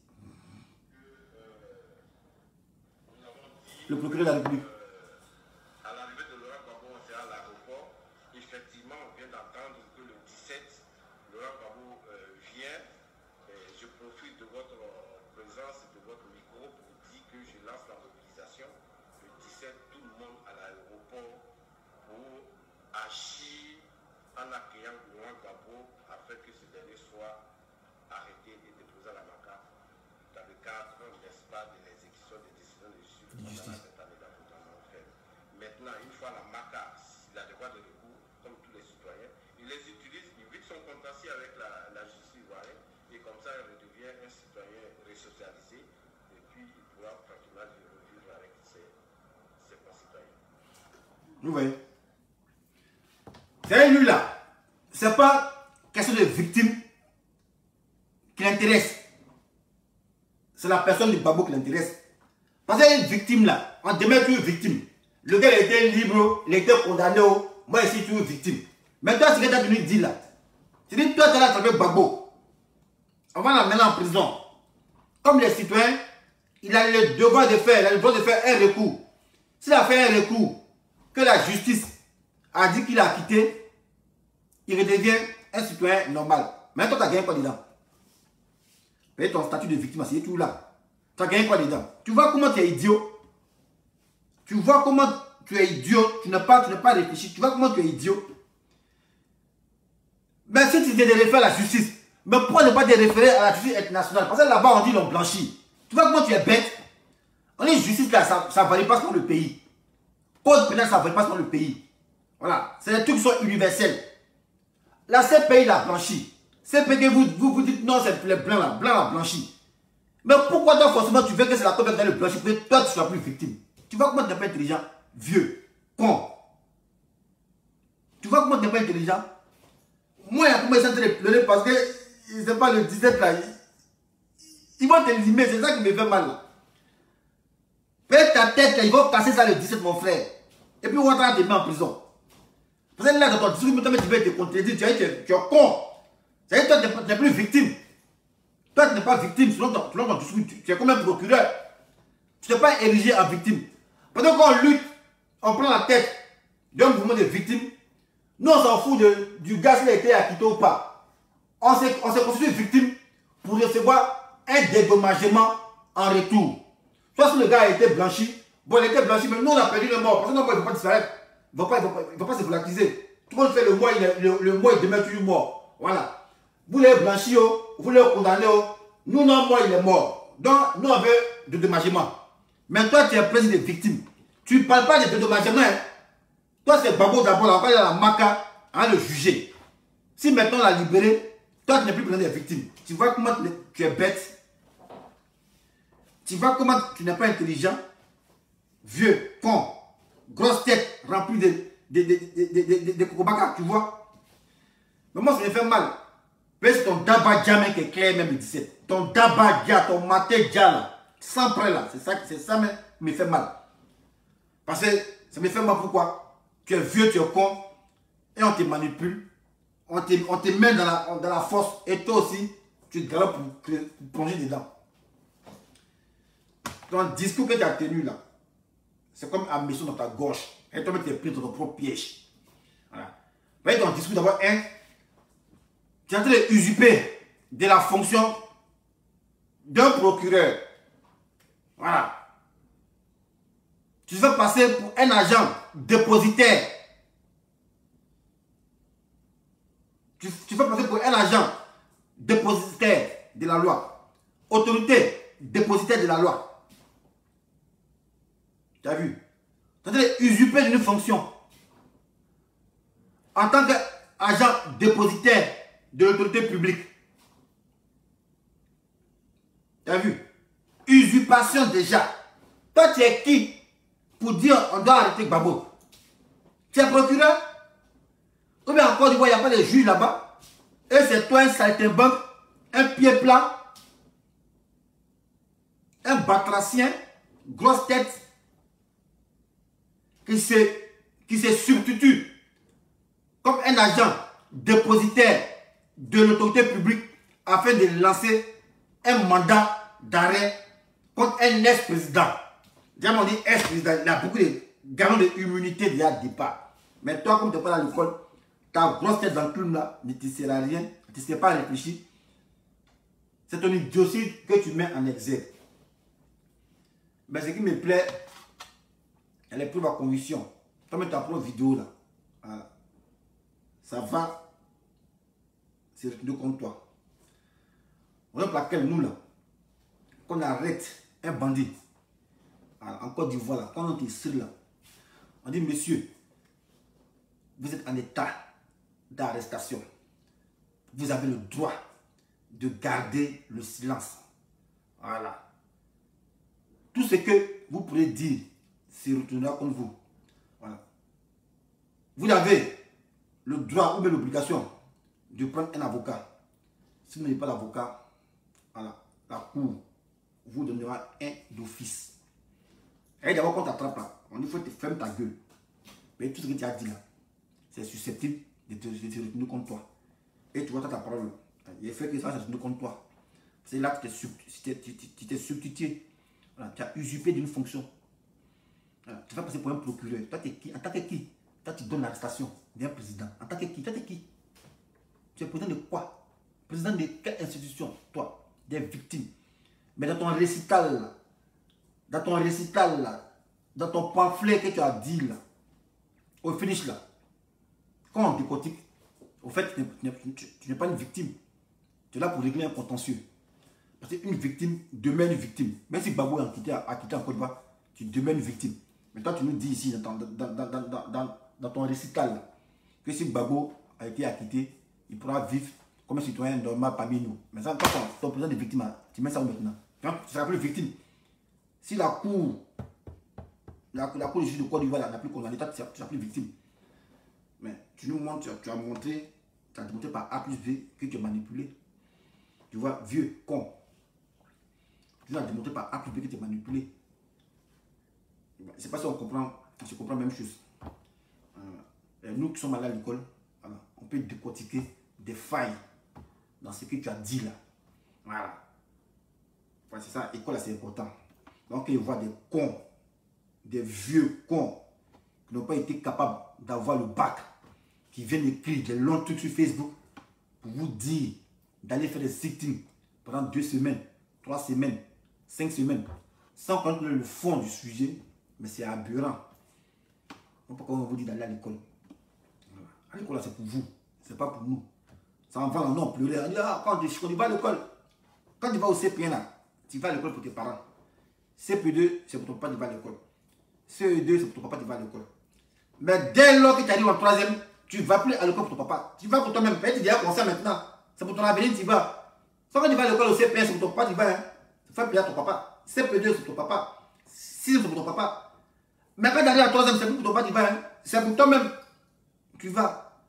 Le procureur de la République. agir en accueillant Laurent Gbagbo afin que ce dernier soit arrêté et déposé à la MACA dans le cadre, n'est-ce pas, de l'exécution des décisions de justice cette année d'emprisonnement ferme. Maintenant, une fois la MACA, il a des droits de recours, comme tous les citoyens, il les utilise, il vide son contentieux avec la justice ivoirienne, et comme ça, il redevient un citoyen resocialisé, et puis il pourra pratiquement vivre avec ses concitoyens. Vous voyez, c'est lui là, c'est pas question de victime qui l'intéresse, c'est la personne du Gbagbo qui l'intéresse. Parce qu'il y a une victime là, on demeure toujours victime. Le gars il était libre, il était condamné, moi ici toujours victime. Mais toi, ce que tu as venu dire là, c'est dit toi tu as attrapé Gbagbo, on va l'amener en prison. Comme les citoyens, il a le devoir de faire, un recours. S'il a fait un recours, que la justice a dit qu'il a quitté, il redevient un citoyen normal. Mais toi, tu as gagné quoi dedans? Peut-être ton statut de victime, c'est tout là. Tu as gagné quoi dedans? Tu vois comment tu es idiot? Tu vois comment tu es idiot? Tu n'as pas réfléchi. Tu vois comment tu es idiot? Mais si tu te réfères à la justice, mais pourquoi ne pas te référer à la justice internationale? Parce que là-bas, on dit l'on blanchit. Tu vois comment tu es bête? On dit justice là, ça ne valide pas sur le pays. Code pénal, ça ne valide pas sur le pays. Voilà. C'est des trucs qui sont universels. La CPI l'a blanchi. CPI que vous dites non, c'est les blancs là. Blanc l'a blanchi. Mais pourquoi toi forcément tu veux que c'est la CPI qui va le blanchir pour que toi tu sois plus victime? Tu vois comment tu n'es pas intelligent? Vieux. Con. Tu vois comment tu n'es pas intelligent? Moi, il y a comment ils sont en train de pleurer parce que c'est pas le 17 là. Ils vont te limer, c'est ça qui me fait mal là. Fais ta tête là, ils vont casser ça le 17 mon frère. Et puis on va te mettre en prison. Parce que là dans ton discours, tu vas te contredire, tu es con. C'est-à-dire que toi tu n'es plus victime. Toi tu n'es pas victime selon ton discours, tu es comme un procureur. Tu n'es pas érigé en victime. Pendant qu'on lutte, on prend la tête d'un mouvement de victimes. Nous on s'en fout du gars s'il a été acquitté ou pas. On s'est constitué victime pour recevoir un dédommagement en retour. Soit si le gars a été blanchi, bon il a été blanchi, mais nous on a perdu le mort. Parce que non, il ne va pas disparaître. Il ne va pas se volatiliser. Tout le monde fait le mois, le mois il demeure toujours mort. Voilà. Vous l'avez blanchi, vous l'avez condamné, nous non, moi il est mort. Donc nous on veut de dédommagement. Mais toi tu es président de victime. Tu ne parles pas de dédommagement. Hein. Toi c'est Gbagbo d'abord, on va aller à la MACA à le juger. Si maintenant on l'a libéré, toi tu n'es plus président de victime. Tu vois comment tu es bête. Tu vois comment tu n'es pas intelligent. Vieux, con, grosse tête remplie de cocobaka, tu vois. Mais moi ça me fait mal. C'est ton dabadja même qui est clair même le 17. Ton dabadja, ton maté-dja là, sans près là, c'est ça même qui me fait mal. Parce que ça me fait mal pourquoi? Tu es vieux, tu es con, et on te manipule, on te met dans la force, et toi aussi, tu te galopes pour plonger dedans. Ton discours que tu as tenu là, c'est comme un mission dans ta gorge, et toi tu es pris dans ton propre piège. Voilà. Voyez ton discours d'abord, tu es en train de usurper de la fonction d'un procureur. Voilà. Tu veux passer pour un agent dépositaire. Tu veux passer pour un agent dépositaire de la loi. Autorité dépositaire de la loi. Tu as vu? Tu as usurpé une fonction. En tant qu'agent dépositaire de l'autorité publique. Tu as vu? Usurpation déjà. Toi, tu es qui pour dire on doit arrêter Gbagbo? Tu es procureur? Ou bien encore, il n'y a pas de juge là-bas. Et c'est toi un saltimbanque, un pied plat, un batracien, grosse tête, qui se substitue comme un agent dépositaire de l'autorité publique afin de lancer un mandat d'arrêt contre un ex-président. Déjà, on dit ex-président, il a beaucoup de garants d'immunité déjà de départ. Mais toi, comme tu n'es pas à l'école, ta grosse tête dans le clown là ne te sert à rien, tu ne sais pas réfléchir. C'est ton idiotie que tu mets en exergue. Mais ce qui me plaît, elle est preuve à conviction. Tu mets ta propre vidéo là. Voilà. ça va se retourner contre toi. Raison pour laquelle nous, là, quand on arrête un bandit, en Côte d'Ivoire, là, quand on est ici, là, on dit, monsieur, vous êtes en état d'arrestation. Vous avez le droit de garder le silence. Voilà. Tout ce que vous pourrez dire se retournera contre vous. Voilà. Vous avez le droit ou bien l'obligation de prendre un avocat. Si vous n'avez pas d'avocat, voilà, la cour vous donnera un d'office. Et d'abord quand tu attrapes là, on dit faut que tu fermes ta gueule. Mais tout ce que tu as dit là, c'est susceptible de te retourner contre toi. Et tu vois ta parole. Il est fait que ça se retourne contre toi. C'est là que tu t'es substitué. Voilà, tu as usurpé d'une fonction. Voilà, tu vas passer pour un procureur. Toi, tu es qui? En tant que qui? Toi, tu donnes l'arrestation d'un président. En tant que qui? Toi, tu es qui? Tu es président de quoi? Président de quelle institution? Toi, des victimes. Mais dans ton récital, là, dans ton pamphlet que tu as dit là, au finish là, quand on décortique, au fait, tu n'es pas une victime. Tu es là pour régler un contentieux. Parce qu'une victime demeure une victime. Même si Gbagbo a quitté en Côte d'Ivoire, tu demeures une victime. Mais toi, tu nous dis ici, dans ton récital, là, que si Gbagbo a été acquitté, il pourra vivre comme un citoyen normal parmi nous. Mais ça, ton président de victime, tu mets ça où maintenant? Tu seras plus victime. Si la cour de justice de Côte d'Ivoire n'a plus condamné, tu ne seras plus victime. Mais tu nous montres, tu as démontré par A plus B que tu es manipulé. Tu vois, vieux con. Tu nous as démontré par A plus B que tu es manipulé. C'est pas si on comprend la même chose. Nous qui sommes allés à l'école, voilà, on peut décortiquer des failles dans ce que tu as dit là. Voilà. C'est ça, l'école c'est important. Donc il voit des cons, des vieux cons qui n'ont pas été capables d'avoir le bac, qui viennent écrire des longs trucs sur Facebook pour vous dire d'aller faire des sittings pendant 2 semaines, 3 semaines, 5 semaines, sans connaître le fond du sujet, mais c'est aberrant. Donc pourquoi on vous dit d'aller à l'école? Voilà. À l'école c'est pour vous, c'est pas pour nous. Ça en va en nom pleurer. On dit, ah, quand tu vas à l'école, quand tu vas au CP1 là, tu vas à l'école pour tes parents. CP2, c'est pour ton papa qui va à l'école. CE2, c'est pour ton papa qui va à l'école. Mais dès lors que tu arrives en 3e, tu ne vas plus à l'école pour ton papa. Tu vas pour toi-même. Tu dis, comme ça maintenant. C'est pour ton avenir, tu vas. Soit quand tu vas à l'école au CP1, c'est pour ton papa, tu vas. Hein. Tu fais payer à ton papa. CP2, c'est pour ton papa. 6, c'est pour ton papa. Mais quand tu arrives en 3e, c'est pour ton papa, tu vas. Hein. C'est pour toi-même. Tu vas.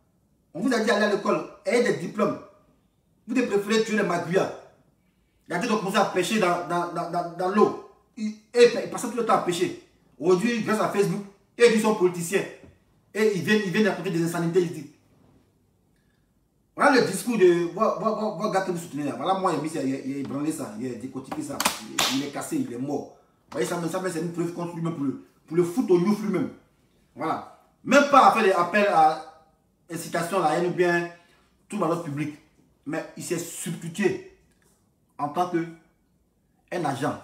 On vous a dit d'aller à l'école, ayez des diplômes. Vous devez préférer tuer les magouillas. Il y a des gens qui ont commencé à pêcher dans l'eau. Ils passent tout le temps à pêcher. Aujourd'hui, grâce à Facebook, ils sont politiciens. Et ils viennent raconter des insanités. Ils disent. Voilà le discours de. Voilà gars que vous soutenez là. Voilà, moi, il a ébranlé ça, il a décortiqué ça. Il est cassé, il est mort. Vous voyez, ça c'est une preuve contre lui-même pour le foutre au youf lui-même. Voilà. Même pas à faire des appels à incitation à la haine ou bien tout dans l'ordre public. Mais il s'est substitué en tant qu'un agent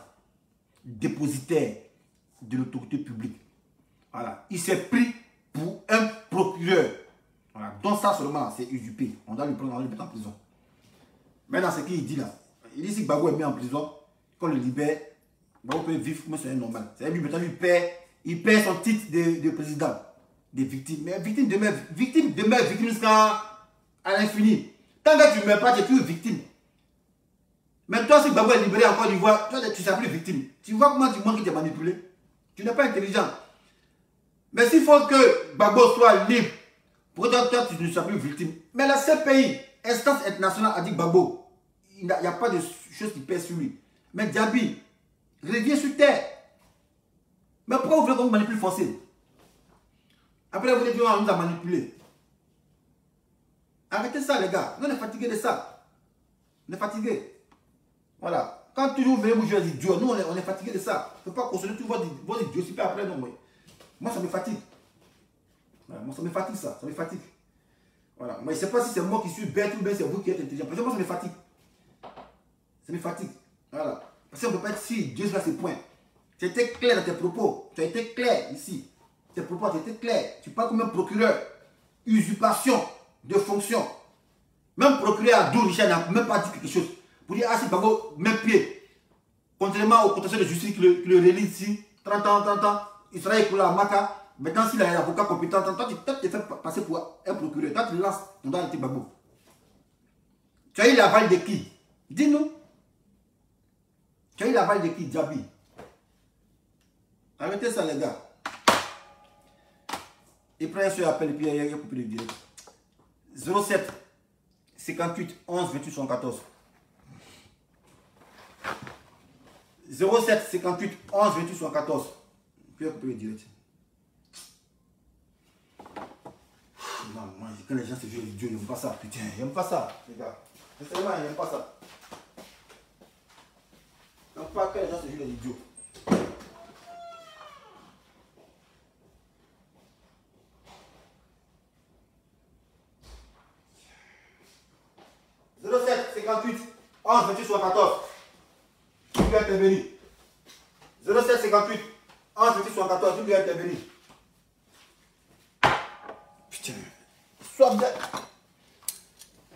dépositaire de l'autorité publique. Voilà. Il s'est pris pour un procureur. Voilà. Donc ça seulement, c'est usurpé. On doit lui prendre, on doit le mettre en prison. Maintenant, ce qu'il dit là, il dit si Gbagbo est mis en prison, qu'on le libère, Gbagbo peut vivre comme c'est normal. C'est lui, maintenant, il perd son titre de président. Des victimes. Mais victime demeure victime jusqu'à l'infini. Tant que tu ne meurs pas, tu es plus victime. Mais toi, si Gbagbo est libéré en Côte d'Ivoire, tu ne seras plus victime. Tu vois comment tu montres qu'il t'est manipulé? Tu n'es pas intelligent. Mais s'il faut que Gbagbo soit libre, pour que toi, tu ne sois plus victime. Mais la CPI, Instance internationale, a dit Gbagbo, il n'y a pas de choses qui pèsent sur lui. Mais Djabi, reviens sur terre. Mais pourquoi vous voulez qu'on vous manipule forcé? Après, vous dites qu'on nous a manipulé. Arrêtez ça, les gars. Nous, on est fatigués de ça. On est fatigués. Voilà. Quand toujours vous venez vous jouer des idiots, nous, on est fatigués de ça. Il ne faut pas consommer tout vos idiots après. Non, moi, ça me fatigue. Voilà. Moi, ça me fatigue, ça. Ça me fatigue. Voilà. Moi, je ne sais pas si c'est moi qui suis bête ou bien c'est vous qui êtes intelligent. Parce que moi, ça me fatigue. Ça me fatigue. Voilà. Parce qu'on ne peut pas être si Dieu sur ses points. Tu as été clair dans tes propos. Tu as été clair ici. Tes propos, tu as été clair. Tu parles comme un procureur. Usurpation. de fonction. Même procureur Abdou Richard n'a même pas dit quelque chose. Pour dire, ah si Gbagbo met pied, contrairement au contentieux de justice qui le rélise ici, 30 ans, il sera écoulé à Maka. Maintenant, s'il a un avocat compétent, toi, tu te fais passer pour un procureur. Toi, tu lances, on doit arrêter Gbagbo. Tu as eu l'aval de qui? Dis-nous. Tu as eu l'aval de qui, Djabi? Arrêtez ça, les gars. Il prend un seul appel et puis il a coupé le direct. 07 58 11 28 74. 07 58 11 28 74. Puis il a coupé le direct. Non, moi, quand les gens se jouent les dieux, ils n'aiment pas ça. Putain, ils n'aiment pas ça, les gars. Sincèrement, ils n'aiment pas ça. Ils n'aiment pas que les gens se jouent les idiots. « 58 11 28 74. Qui peut intervenir? 07 58 11 28 74. Qui peut intervenir? Putain. Soit bien.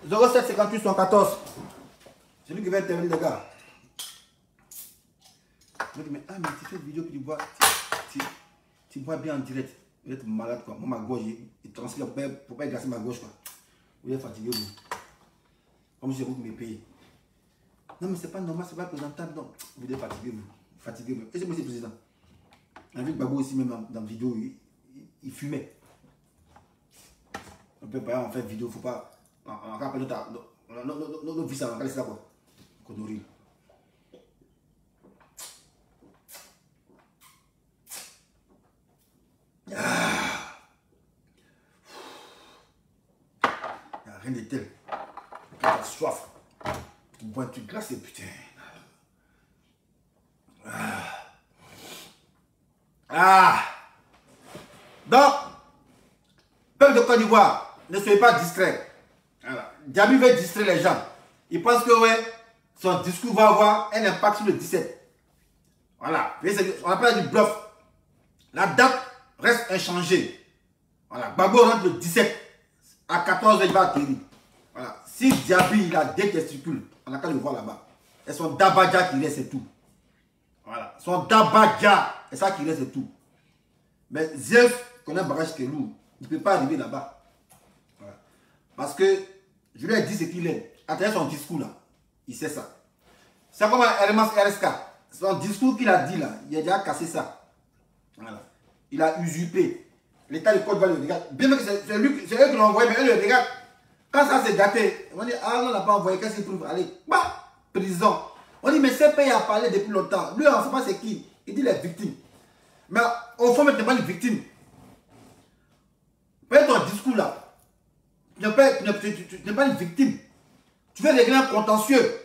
07 58 74. C'est lui qui va intervenir, les gars. Mais tu fais une vidéo que tu vois bien en direct. Vous êtes malade, quoi. Moi, ma gauche, il transpire pour pas glacer ma gauche, quoi. Vous êtes fatigué, vous. Comme c'est vous qui me payez. Non, mais c'est pas normal, c'est pas présentable. Non, vous êtes fatigué, vous. Fatigué, vous. Et c'est moi, c'est président. Avec Gbagbo aussi, même dans la vidéo, il fumait. On peut pas en faire vidéo, faut pas. On rappelle notre vie, ça va laisser là, quoi. Connerie. Il n'y a rien de tel. Tu as soif. Tu bois un truc glacé, putain. Donc, peuple de Côte d'Ivoire, ne soyez pas distraits. Voilà. Djabi veut distraire les gens. Il pense que ouais, son discours va avoir un impact sur le 17. Voilà. On appelle du bluff. La date reste inchangée. Voilà. Gbagbo rentre le 17. À 14h, il va atterrir. Voilà. Si Djabi il a des testicules, on n'a qu'à le voir là-bas. Et son Dabadja qui reste, c'est tout. Voilà. Son Dabadja, c'est ça qui reste, c'est tout. Mais Zeus connaît un barrage qui est lourd. Il ne peut pas arriver là-bas. Voilà. Parce que je lui ai dit ce qu'il est. À travers son discours là, il sait ça. C'est comme un Hermas RSK. Son discours qu'il a dit là, il a déjà cassé ça. Voilà. Il a usurpé. L'État de Côte d'Ivoire le regarde. Bien que c'est eux qui l'ont envoyé, mais eux le regardent. Quand ça s'est gâté, on dit, ah non, on n'a pas envoyé, qu'est-ce qu'il prouve? Allez, bah, prison. On dit, mais ce pays a parlé depuis longtemps. Lui, on ne sait pas c'est qui. Il dit les victimes. Mais au fond, tu n'es pas une victime. Fais ton discours là. Tu n'es pas une victime. Tu veux régler un contentieux.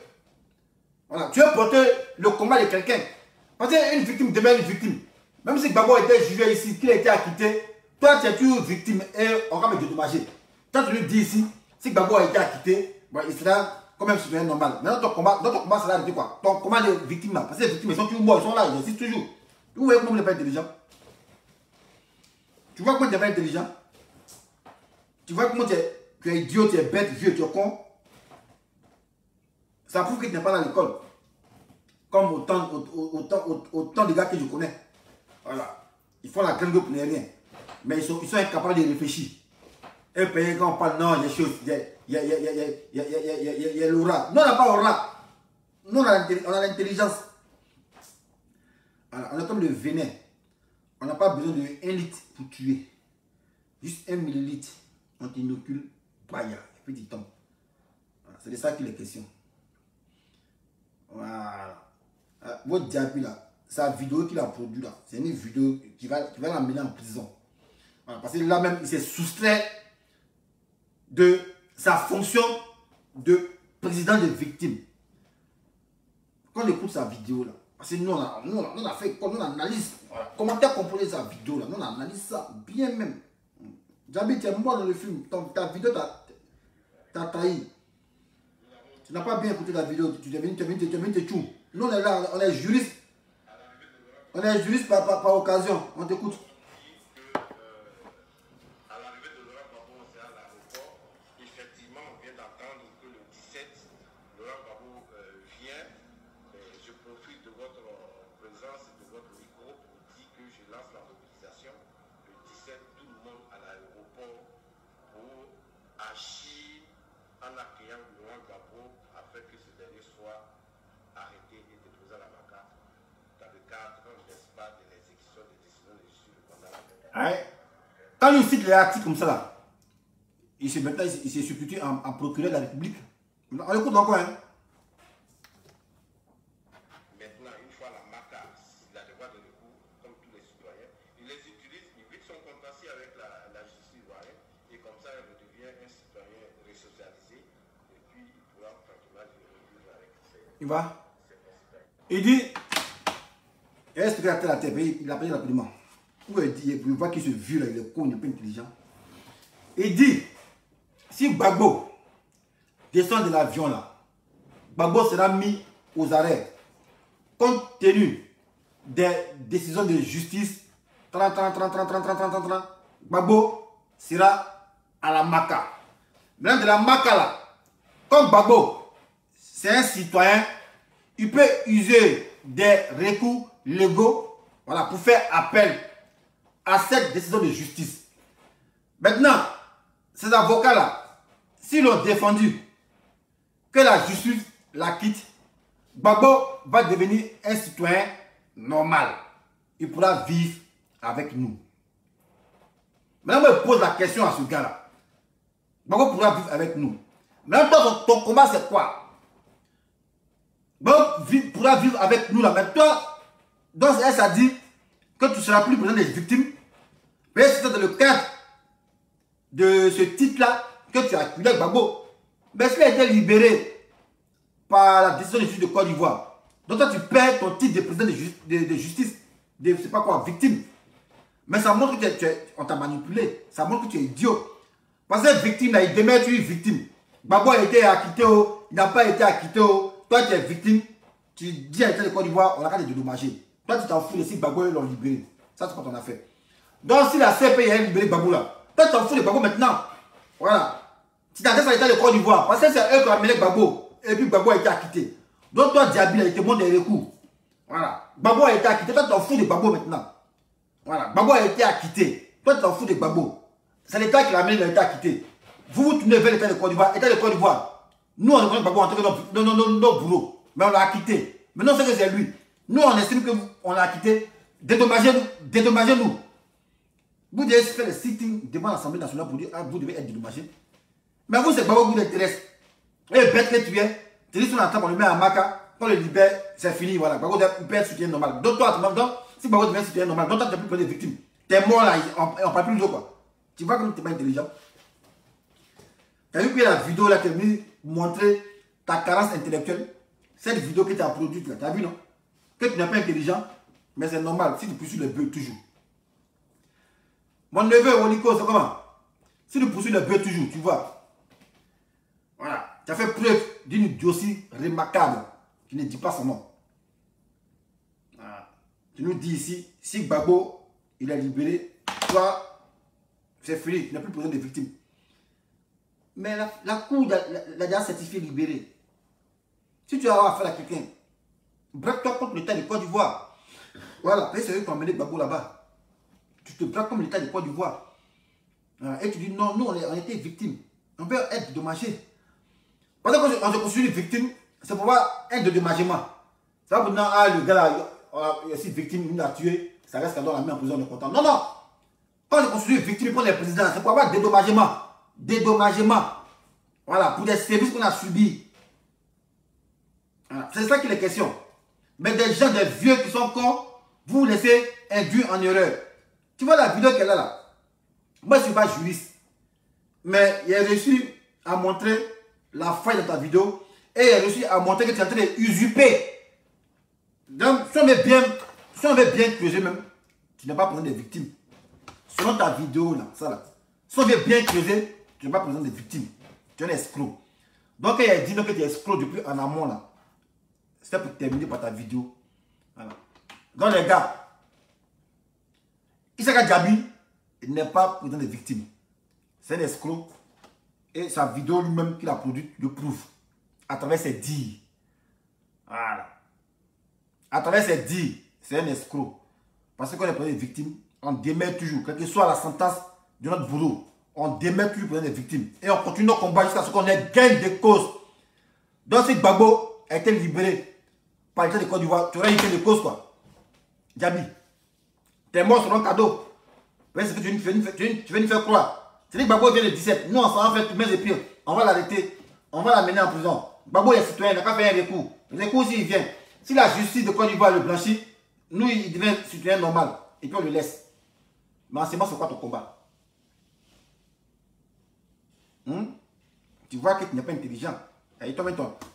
Voilà. Tu veux porter le combat de quelqu'un. Parce qu'une victime devient une victime. Même si Gbagbo était jugé ici, qu'il a été acquitté, toi tu es toujours victime et on va me dédommager. Quand tu lui dis ici, si Gbagbo a été acquitté, bon, il sera quand même citoyen normal. Mais notre combat sera arrêté quoi? Ton combat de victime là. Parce que les victimes, ils sont toujours morts, ils sont là, ils existent toujours. Vous voyez comment il n'est pas intelligent? Tu vois comment tu n'es pas intelligent? Tu vois comment tu es idiot, tu es bête, vieux, tu es con? Ça prouve que tu n'es pas dans l'école. Comme autant de gars que je connais. Voilà. Ils font la gangue pour rien. Mais ils sont incapables de réfléchir. Et puis quand on parle, non, il y a des choses. Il y a l'aura. Nous, on n'a pas l'aura. Nous, on a l'intelligence. Voilà. On est comme le venin. On n'a pas besoin de 1 litre pour tuer. Juste 1 millilitre. On t'inocule. Baya. Et puis tu tombes. Voilà. C'est de ça qu'il est question. Voilà. Votre Djabi là, sa vidéo qu'il a produit là, c'est une vidéo qui va l'amener en prison. Voilà, parce que là même, il s'est soustrait de sa fonction de président des victimes. Quand on écoute sa vidéo là, parce que nous on a fait, nous on analyse, voilà, commentaire composé sa vidéo là, nous on analyse ça bien même. Djabi, tu es mort dans le film, ta vidéo t'a trahi. Tu n'as pas bien écouté la vidéo, tu es venu te tchou. Nous on est là, on est juriste. On est juriste par occasion, on t'écoute. À l'arrivée de Laurent Gbagbo, c'est à l'aéroport, blanchi en accueillant Laurent Gbagbo afin que ce dernier soit arrêté et déposé à la MACA dans le cadre, n'est-ce pas, de l'exécution des décisions de justice de condamnation. Quand il cite les articles comme ça là, il s'est substitué en procureur de la République. On écoute encore, hein. Maintenant, une fois la MACA, il a des voies de recours, comme tous les citoyens, il les utilise, il vide son contentieux avec la justice ivoirienne, et comme ça, il redevient un citoyen resocialisé, et puis il pourra tranquillement vivre avec ses concitoyens. Il dit, il reste à la tête, il a payé rapidement. Il dit, il voit qu'il se vire, il est con, il n'est pas intelligent. Il dit, si Gbagbo descend de l'avion là, Gbagbo sera mis aux arrêts, compte tenu des décisions de justice, Gbagbo sera à la MACA. Maintenant de la MACA là, comme Gbagbo, c'est un citoyen, il peut user des recours légaux, voilà, pour faire appel à cette décision de justice. Maintenant, ces avocats-là, s'ils ont défendu que la justice la quitte, Gbagbo va devenir un citoyen normal. Il pourra vivre avec nous. Maintenant, je pose la question à ce gars-là. Gbagbo pourra vivre avec nous. Maintenant, ton combat, c'est quoi? Gbagbo pourra vivre avec nous là. Mais toi, donc ça dit que tu ne seras plus président des victimes. Mais c'est dans le cadre de ce titre-là que tu as accusé Gbagbo. Mais s'il a été libéré par la décision de justice de Côte d'Ivoire, donc toi tu perds ton titre de président de justice, de je sais pas quoi, victime. Mais ça montre que on t'a manipulé, ça montre que tu es idiot. Parce que victime, là, il demeure être une victime. Gbagbo a été acquitté, il n'a pas été acquitté, toi tu es victime, tu dis à l'État de Côte d'Ivoire, on a qu'à te dédommager. Toi tu t'en fous de si Gbagbo l'ont libéré. Ça c'est pas ton affaire. Donc si la CPI a libéré Gbagbo là, toi tu t'en fous de Gbagbo maintenant. Voilà. Tu t'adresses à l'État de Côte d'Ivoire. Parce que c'est eux qui ont amené Gbagbo. Et puis Gbagbo a été acquitté. Donc toi Diaby, il te montre des recours. Voilà. Gbagbo a été acquitté. Toi tu t'en fous de Gbagbo maintenant. Voilà. Gbagbo a été acquitté. Toi tu t'en fous de Gbagbo. C'est l'État qui l'a amené, il a été acquitté. Vous tournez vers l'État de Côte d'Ivoire. L'État de Côte d'Ivoire. Nous on reconnaît Gbagbo en tant que nos bourreaux. Mais on l'a acquitté. Maintenant c'est que c'est lui. Nous on estime qu'on l'a acquitté. Dédommagez-nous. Dédommagez-nous. Vous devez faire le sitting devant l'Assemblée nationale pour dire ah, vous devez être dédommagé. Mais vous, c'est Gbagbo qui vous intéresse. Et bête que tu es, tu dis sur la table, on le met à MACA, on le libère, c'est fini, voilà. Gbagbo peut être soutien normal. Donc toi, si Gbagbo devient soutien normal, donc toi, tu n'as plus pris de victimes. Tu es mort là, on ne parle plus de quoi. Tu vois comme tu n'es pas intelligent. Tu as vu que la vidéo là, tu as mis montrer ta carence intellectuelle. Cette vidéo que tu as produite là, tu as vu non? Que tu n'es pas intelligent, mais c'est normal, si tu poursuis le bœuf toujours. Mon neveu, Oliko, c'est comment? Si tu poursuis le bœuf toujours, tu vois. Voilà. Tu as fait preuve d'une idiotie remarquable qui ne dit pas son nom. Voilà. Tu nous dis ici, si Gbagbo, il est libéré, toi, c'est fini, tu n'as plus besoin de victimes. Mais la cour l'a déjà certifié libéré. Si tu as affaire à quelqu'un, braque-toi contre l'État de Côte d'Ivoire. Voilà, c'est eux qui ont emmené Gbagbo là-bas. Tu te braques comme l'État de Côte d'Ivoire. Et tu dis non, nous on était victimes. On peut être dédommagé. Parce qu'on se considère une victime, c'est pour voir un dédommagement. C'est pas pour dire ah le gars là, il est si victime, il l'a tué, ça reste quand on l'a mis en prison, on est content. Non, non. Quand on se considère une victime pour les présidents, c'est pour avoir dédommagement. Dédommagement. Voilà, pour des services qu'on a subis. Voilà. C'est ça qu'il est question. Mais des gens, des vieux qui sont cons, vous laissez induire en erreur. Tu vois la vidéo qu'elle a là? Moi, je ne suis pas juriste. Mais il a réussi à montrer la faille de ta vidéo. Et il a réussi à montrer que tu es en train d'usurper. Donc, si on veut bien creuser même, tu n'es pas besoin des victimes. Selon ta vidéo là, ça là. Si on veut bien creuser, tu n'es pas besoin des victimes. Tu es un escroc. Donc, il a dit que tu es escroc depuis en amont là. C'est pour terminer par ta vidéo. Voilà. Donc, les gars, Issaka Diaby n'est pas président des victimes. C'est un escroc. Et sa vidéo lui-même qu'il a produite le prouve. À travers ses dires. Voilà. À travers ses dires, c'est un escroc. Parce qu'on est président des victimes, on démêle toujours. Quelle que soit la sentence de notre boulot, on démet toujours pour des victimes. Et on continue notre combat jusqu'à ce qu'on ait gain de cause. Donc si Gbagbo a été libéré par l'État de Côte d'Ivoire, tu aurais eu gain de cause quoi. Djaby, tes morts seront cadeaux. C'est ce que tu veux nous faire croire. C'est que Gbagbo vient le 17. Nous, on s'en va faire tout mes épines. On va l'arrêter. On va l'amener en prison. Gbagbo est citoyen, il n'a pas fait un recours. Le recours, s'il vient, si la justice de Côte d'Ivoire le blanchit, nous, il devient citoyen normal. Et puis on le laisse. Mais en ce moment, c'est quoi ton combat? Tu vois que tu n'es pas intelligent. Et toi,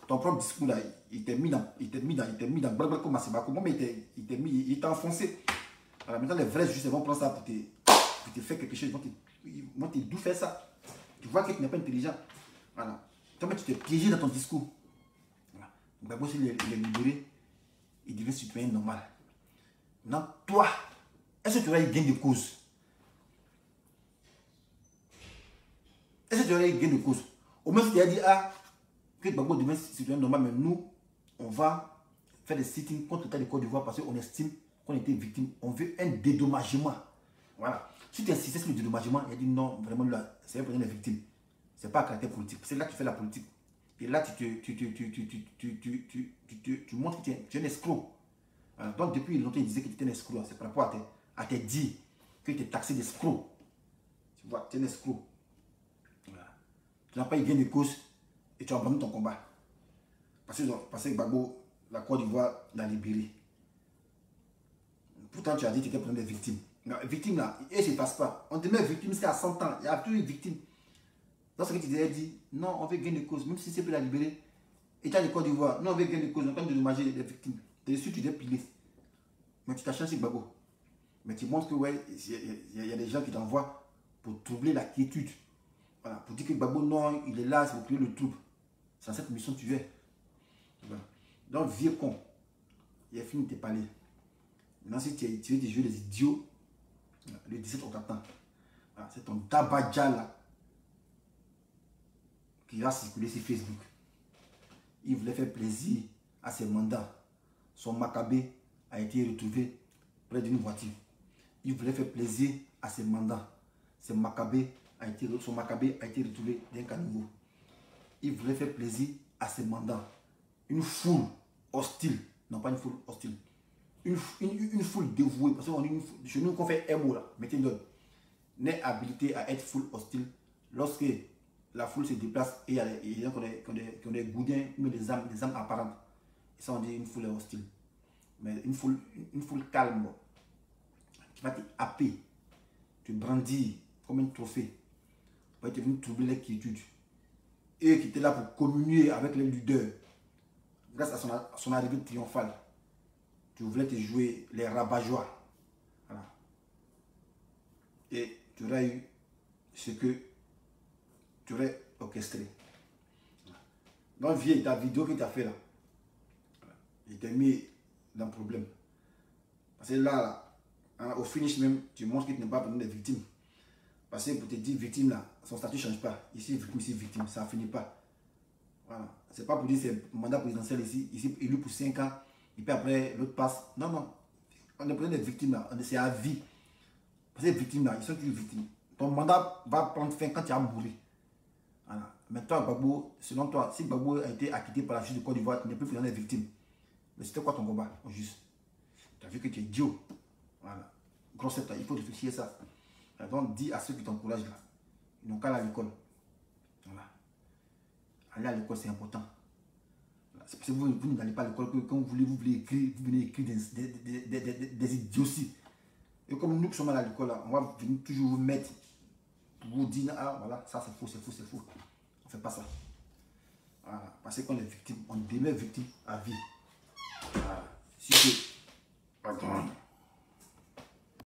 ton propre discours là, il t'a mis dans blablabla comme Masebako. Moi, mais il t'a enfoncé. Alors maintenant, les vrais juges vont prendre ça pour te faire quelque chose. Ils vont te d'où faire ça. Tu vois que tu n'es pas intelligent. Voilà. Toi, tu t'es piégé dans ton discours. Voilà. D'abord, s'il est libéré, il devient citoyen normal. Maintenant, toi, est-ce que tu aurais eu gain de cause? Est-ce que tu aurais eu gain de cause? Au moins, si tu as dit, que Gbagbo devient citoyen normal, mais nous, on va faire des sit-ins contre l'État de Côte d'Ivoire parce qu'on estime qu'on était victime. On veut un dédommagement. Voilà. Si tu insistais sur le dédommagement, il a dit non, vraiment, là, c'est un problème des victimes. Ce n'est pas un caractère politique. C'est là que tu fais la politique. Et là, tu montres que tu es un escroc. Voilà. Donc, depuis longtemps, il disait que tu étais un escroc. C'est par rapport à te dire que tu es taxé d'escroc. Tu vois, tu es un escroc. Voilà. Tu n'as pas eu gain de cause et tu abandonnes ton combat. Parce que Gbagbo, la Côte d'Ivoire, l'a libéré. Pourtant, tu as dit que tu étais pour des victimes. Les victimes là, et ça ne passe pas. On te met victime jusqu'à 100 ans. Il y a toujours une victime. Dans ce que tu disais, dit, non, on veut gain de cause, même si c'est pour la libérer. État de Côte d'Ivoire, non, on veut gain de cause, on peut dédommager les victimes. Dessus, tu dois piler. Mais tu t'as changé Gbagbo. Mais tu montres que, ouais, il y a des gens qui t'envoient pour troubler la quiétude. Voilà, pour dire que Gbagbo, non, il est là, c'est pour créer le trouble. C'est dans cette mission que tu es. Voilà. Donc, vieux con, il a fini de te parler. Maintenant, si tu veux te jouer les idiots, le 17, on t'attend. Voilà, c'est ton Dabadja là qui va circuler sur Facebook. Il voulait faire plaisir à ses mandats. Son Macabé a été retrouvé près d'une voiture. Il voulait faire plaisir à ses mandats. Son Macabé a été retrouvé dans un caniveau. Il voulait faire plaisir à ses mandats. Une foule hostile, non pas une foule hostile, une foule dévouée, parce que chez nous, qu'on fait un mot là, mettez-le, n'est habilité à être foule hostile lorsque la foule se déplace et il y a des gens qui ont des goudins ou des âmes apparentes. Et ça, on dit une foule hostile. Mais une foule calme, qui va te happer, te brandir comme un trophée, va te venir troubler les quiétudes. Et qui était là pour communier avec les leaders, grâce à son arrivée triomphale. Tu voulais te jouer les rabat-joie. Voilà. Et tu aurais eu ce que tu aurais orchestré. Donc, viens, ta vidéo que tu as fait là, il t'a mis dans le problème. Parce que là, au finish même, tu montres que tu n'es pas pour des victimes. Parce que pour te dire victime là, son statut ne change pas. Ici, victime, ici, victime, ça ne finit pas. Voilà. C'est pas pour dire que c'est mandat présidentiel ici élu pour 5 ans, et puis après l'autre passe. Non, non. On est pour des victimes là, c'est à vie. Parce que les victimes là, ils sont toujours victimes. Ton mandat va prendre fin quand tu vas mourir. Voilà. Mais toi, Gbagbo, selon toi, si Gbagbo a été acquitté par la justice de Côte d'Ivoire, tu n'es plus des victimes. Mais c'était quoi ton combat au juste? Tu as vu que tu es idiot. Voilà. Grosse tête, il faut réfléchir à ça. Donc, dis à ceux qui t'encouragent là, ils n'ont qu'à aller à l'école. Voilà. Aller à l'école, c'est important. C'est parce que vous n'allez pas à l'école que quand vous voulez écrire, vous venez écrire des idioties. Et comme nous qui sommes à l'école, on va venir toujours vous mettre, pour vous dire, ah voilà, ça c'est faux, c'est faux, c'est faux. On ne fait pas ça. Voilà. Parce qu'on est victime, on demeure victime à vie. Voilà. Si c'est... Pardon.